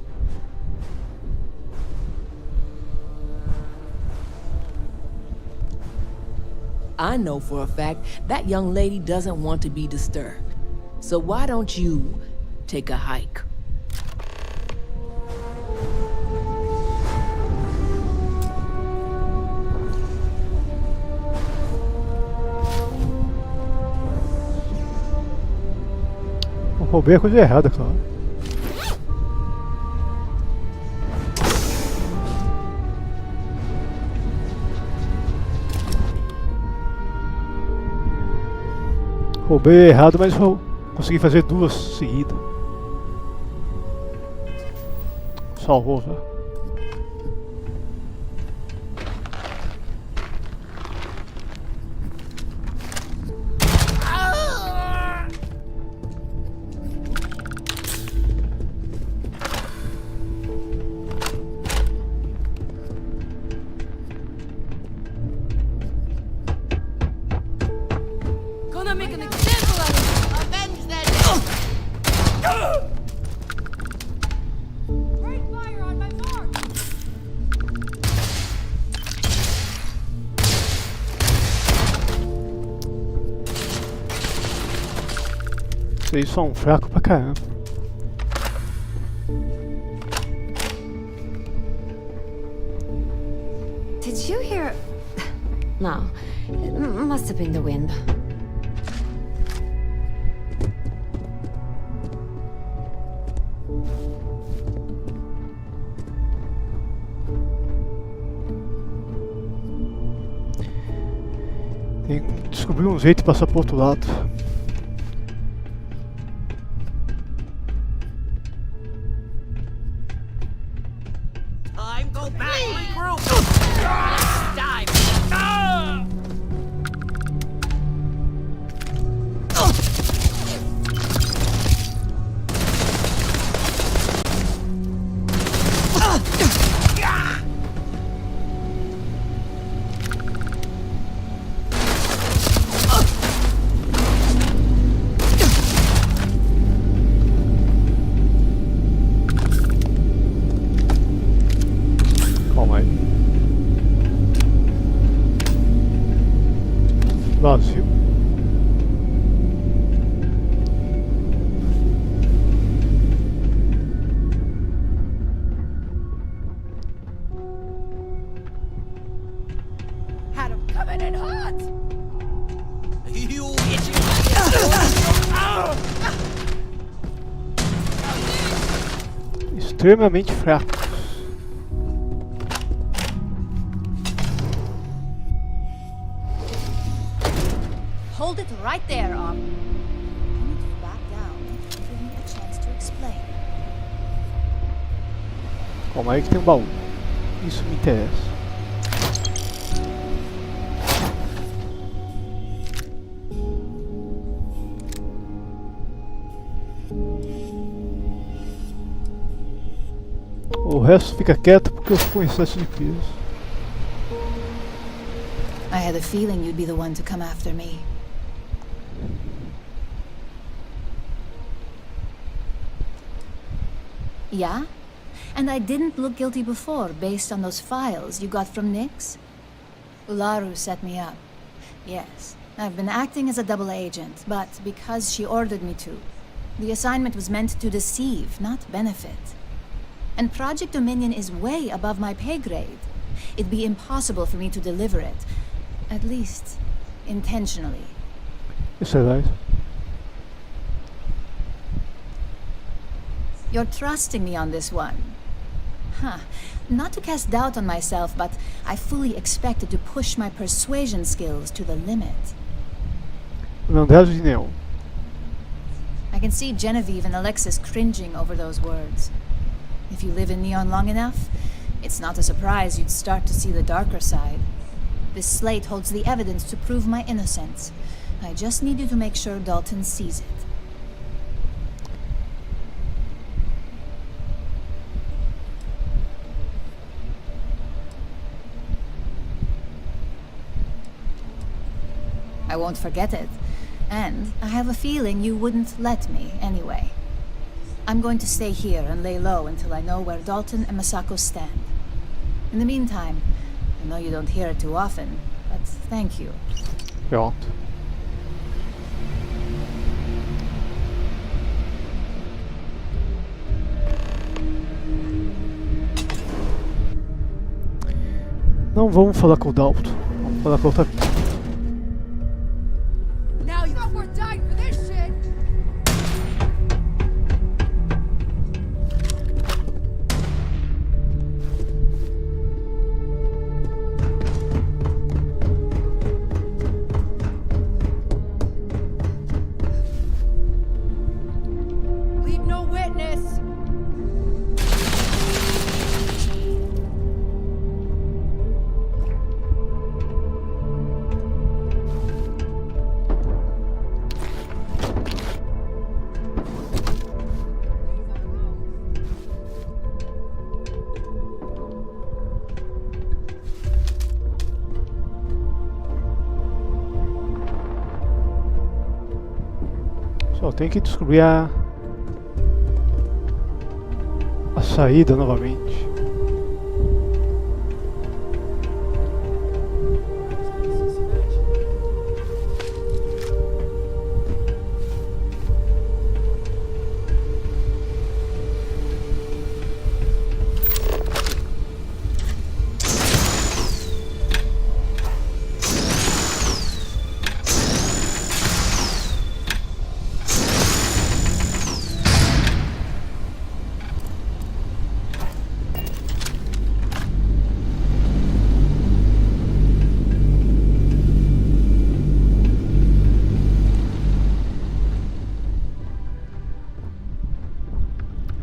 I know for a fact that young lady doesn't want to be disturbed. So why don't you take a hike? Eu roubei a coisa errada, claro. Roubei errado, mas eu consegui fazer duas seguidas. Salvou, tá? Gonna make an example out of you. Avenge that. Break fire on my mark. Vocês são fracos pra caramba. Did you hear? No, it must have been the wind. Tem que descobrir um jeito de passar pro outro lado. Time, go back, regroup! Dive! Calma aí. Vazio. Had him coming in hot. You Extremamente fracos. Hold it right there, I need to back down and give you a chance to explain. Calma aí que tem um baú. Isso me interessa. O resto fica quieto porque eu fico com excesso de peso. I had a feeling you'd be the one to come after me. Yeah? And I didn't look guilty before, based on those files you got from Nix? Ularu set me up. Yes, I've been acting as a double agent, but because she ordered me to. The assignment was meant to deceive, not benefit. And Project Dominion is way above my pay grade. It'd be impossible for me to deliver it. At least, intentionally. Isso é verdade. You're trusting me on this one. Huh. Not to cast doubt on myself, but I fully expected to push my persuasion skills to the limit. Lembrado de Neon. I can see Genevieve and Alexis cringing over those words. If you live in Neon long enough, it's not a surprise you'd start to see the darker side. This slate holds the evidence to prove my innocence. I just need you to make sure Dalton sees it. I won't forget it. And I have a feeling you wouldn't let me anyway. I'm going to stay here and lay low until I know where Dalton and Masako stand. In the meantime, I know you don't hear it too often, but thank you. Pronto. Não vamos falar com o Dalton, vamos falar com outra. Now you know we're dying for this shit. Leave no witness. Só tem que descobrir a saída novamente.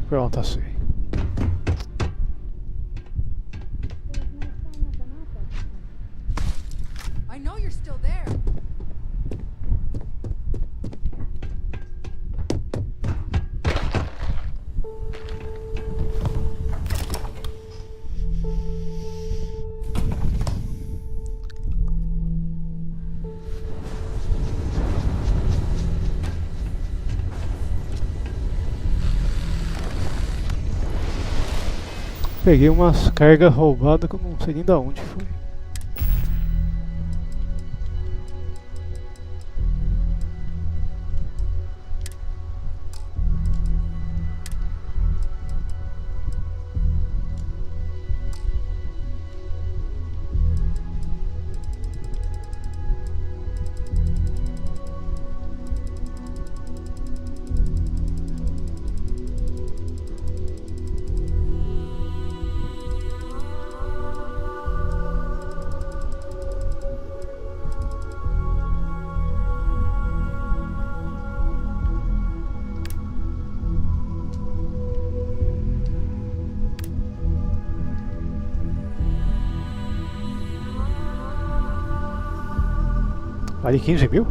Pronto, assim. I know you're still there. Peguei umas cargas roubadas que eu não sei nem de onde foi. Vale 15 mil?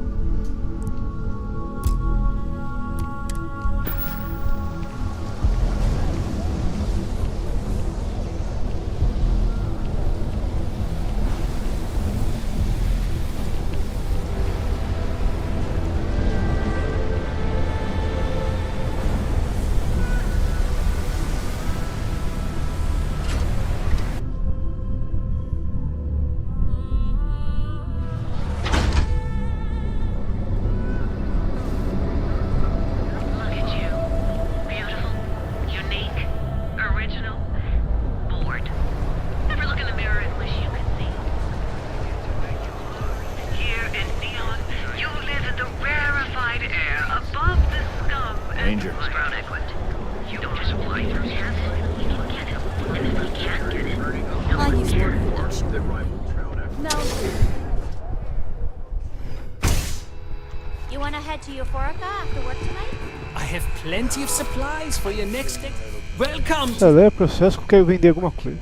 Plenty of supplies for your next day. Welcome. É processo que eu quero vender alguma coisa.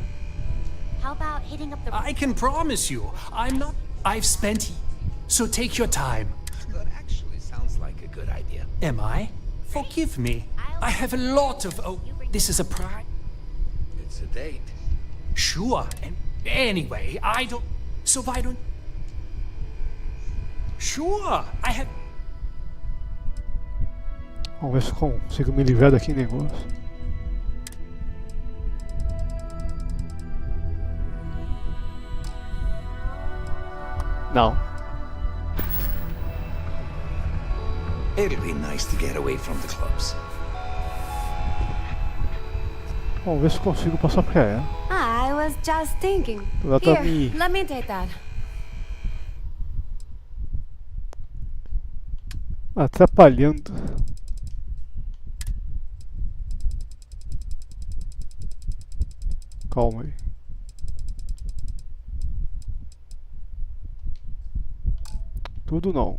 How about hitting up the... I can promise you, I've spent. So take your time. That actually sounds like a good idea. Am I? Forgive me. I have a lot of. Oh, this is a pride. It's a date. Sure. And anyway, I don't. So why don't? Sure, I have... Vamos ver se eu consigo me livrar daqui negócio. Não. It'll be nice to get away from the clubs. Vamos ver se eu consigo passar pra ela. I was just thinking. Ela tá Here, let me take that. atrapalhando. Calma aí. Tudo não.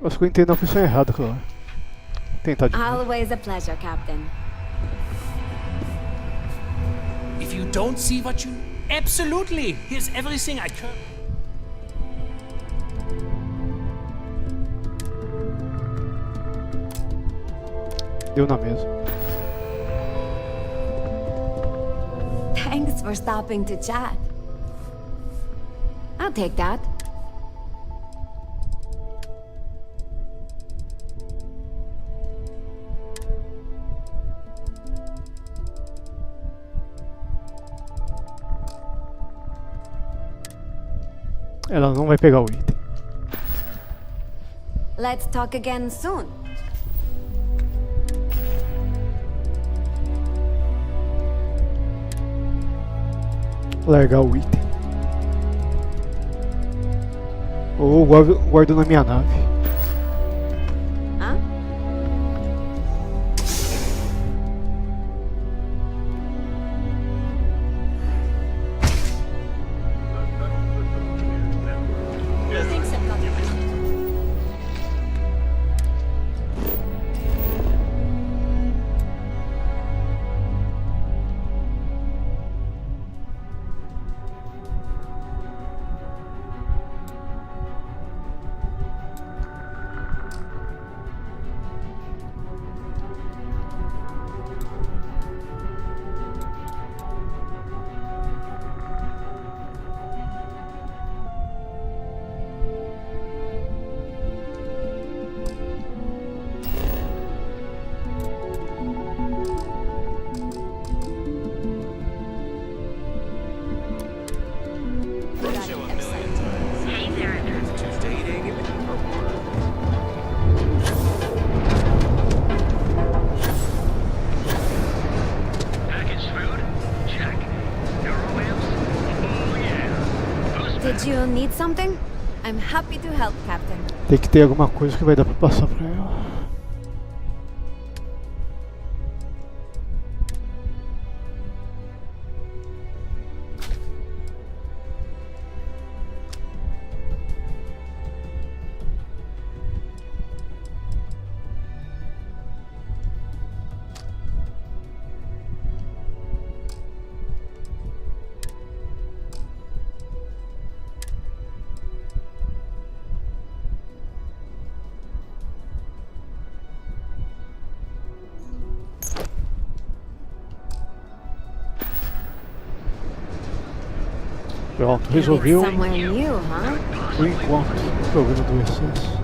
Acho que eu entrei na opção errada, claro. Vou tentar de novo. Always a pleasure, Captain. If you don't see what you... Absolutely! Here's everything I could... Deu na mesa. Thanks for stopping to chat. I'll take that. Ela não vai pegar o item. Let's talk again soon. Largar o item. Ou guardo na minha nave. Hã? Did you need something? I'm happy to help, Captain. Tem que ter alguma coisa que vai dar pra passar pra ela. Pronto, resolveu Somewhere new, huh? por enquanto o problema do excesso.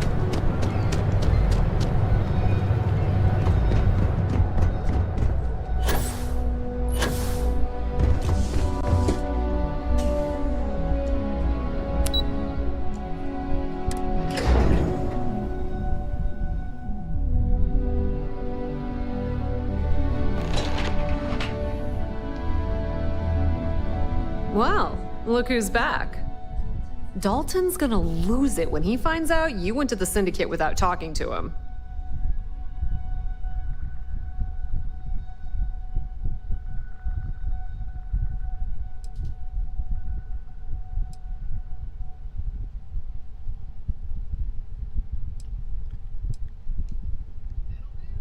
Well, look who's back. Dalton's gonna lose it when he finds out you went to the Syndicate without talking to him.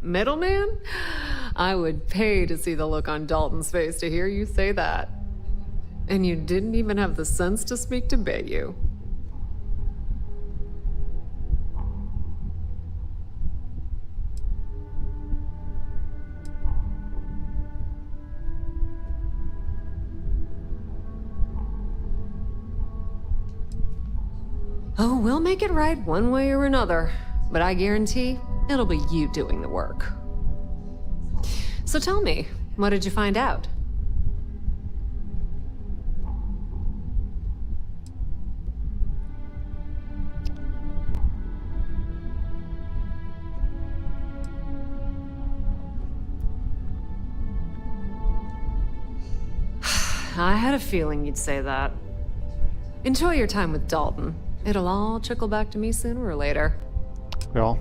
Middleman? I would pay to see the look on Dalton's face to hear you say that. And you didn't even have the sense to speak to Bayou. Oh, we'll make it right one way or another. But I guarantee it'll be you doing the work. So tell me, what did you find out? I had a feeling you'd say that. Enjoy your time with Dalton. It'll all trickle back to me sooner or later. Ja.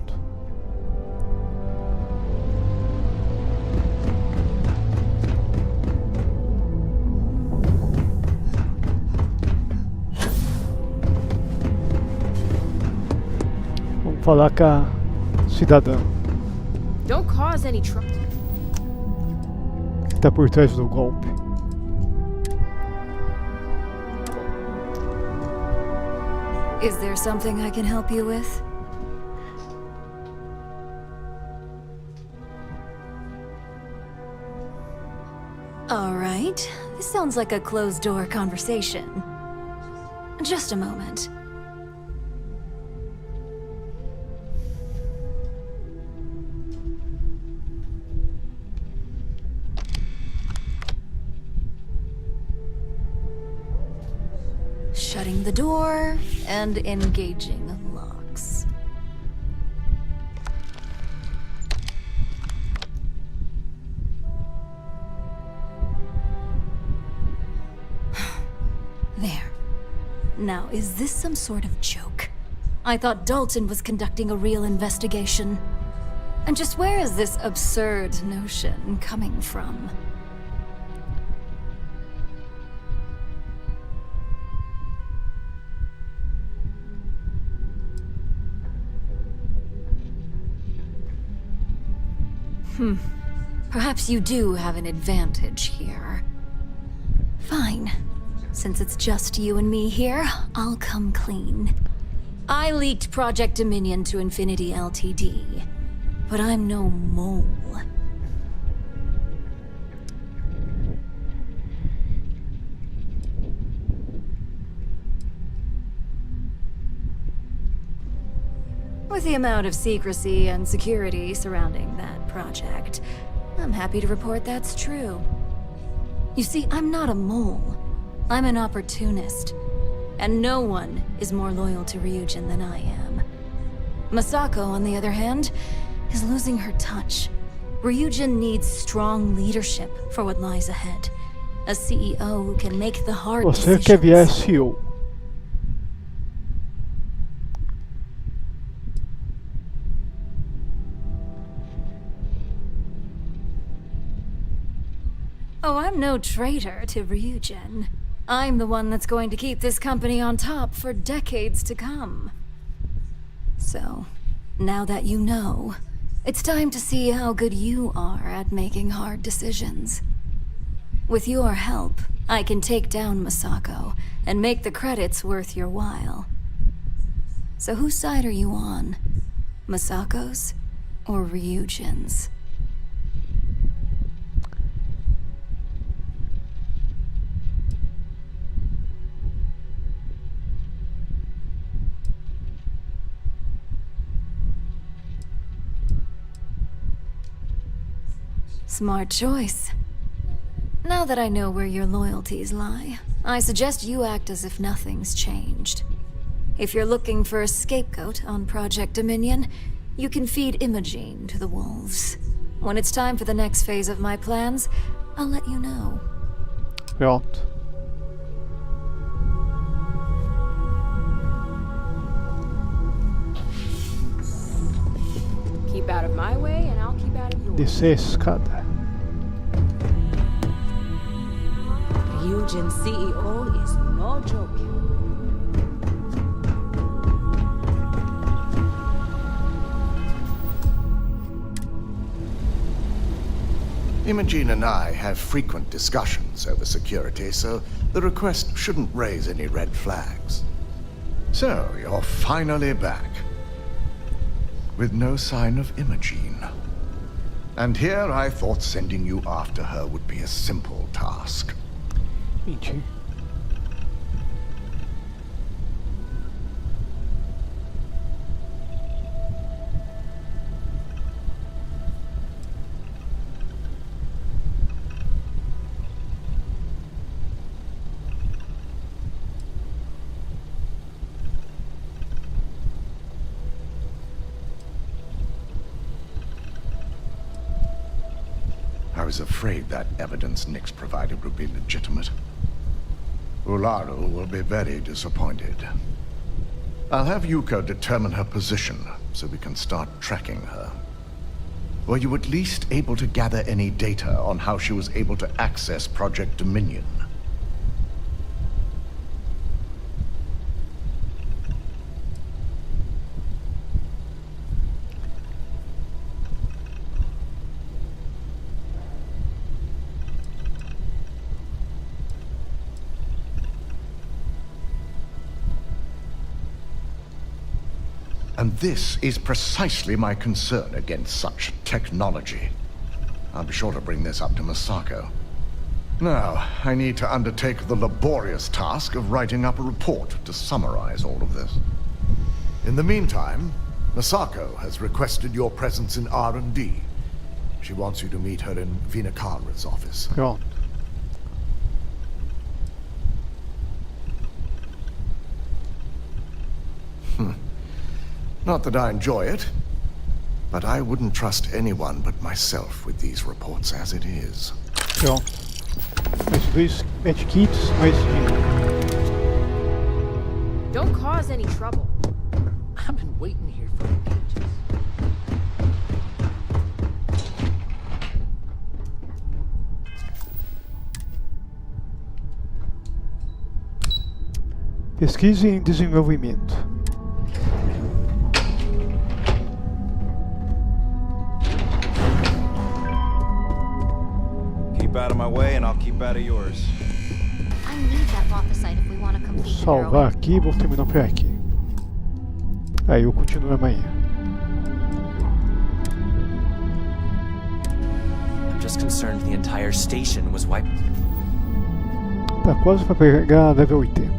Vamos falar com a cidadã Don't cause any trouble. que tá por trás do golpe. Is there something I can help you with? All right. This sounds like a closed-door conversation. Just a moment. Shutting the door and engaging locks. There. Now, is this some sort of joke? I thought Dalton was conducting a real investigation. And just where is this absurd notion coming from? Perhaps you do have an advantage here. Fine. Since it's just you and me here, I'll come clean. I leaked Project Dominion to Infinity Ltd. But I'm no mole. With the amount of secrecy and security surrounding that project, I'm happy to report that's true. You see, I'm not a mole. I'm an opportunist. And no one is more loyal to Ryujin than I am. Masako, on the other hand, is losing her touch. Ryujin needs strong leadership for what lies ahead. A CEO who can make the hard Você decisions. quer virar CEO. Oh, I'm no traitor to Ryujin. I'm the one that's going to keep this company on top for decades to come. So, now that you know, it's time to see how good you are at making hard decisions. With your help, I can take down Masako and make the credits worth your while. So whose side are you on? Masako's or Ryujin's? Smart choice. Now that I know where your loyalties lie, I suggest you act as if nothing's changed. If you're looking for a scapegoat on Project Dominion, you can feed Imogene to the wolves. When it's time for the next phase of my plans, I'll let you know. Pronto. Keep out of my way, and I'll keep out of yours. Descer a escada. Ryujin CEO is no joke. Imogene and I have frequent discussions over security, so the request shouldn't raise any red flags. So, you're finally back. With no sign of Imogene. And here I thought sending you after her would be a simple task. Mentira. I was afraid that evidence Nix provided would be legitimate. Ularu will be very disappointed. I'll have Yuko determine her position so we can start tracking her. Were you at least able to gather any data on how she was able to access Project Dominion? And this is precisely my concern against such technology. I'll be sure to bring this up to Masako. Now, I need to undertake the laborious task of writing up a report to summarize all of this. In the meantime, Masako has requested your presence in R&D. She wants you to meet her in Vinakara's office. Pronto. Not that I enjoy it, but I wouldn't trust anyone but myself with these reports as it is. Pronto. Mais 2 medkits, mais dinheiro. Don't cause any trouble. I've been waiting here for ages. Pesquisa em desenvolvimento. Keep out of my way and I'll keep out of yours. I need that Mothicite if we want to Vou complete the salvar neural. aqui e vou terminar por aqui. Aí eu continuo amanhã. I'm just concerned the entire station was wiped. Tá quase para pegar level 80.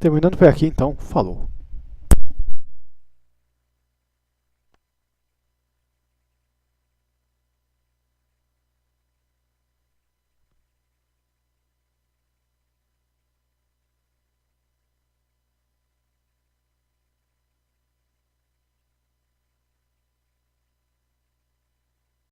Terminando por aqui então, falou.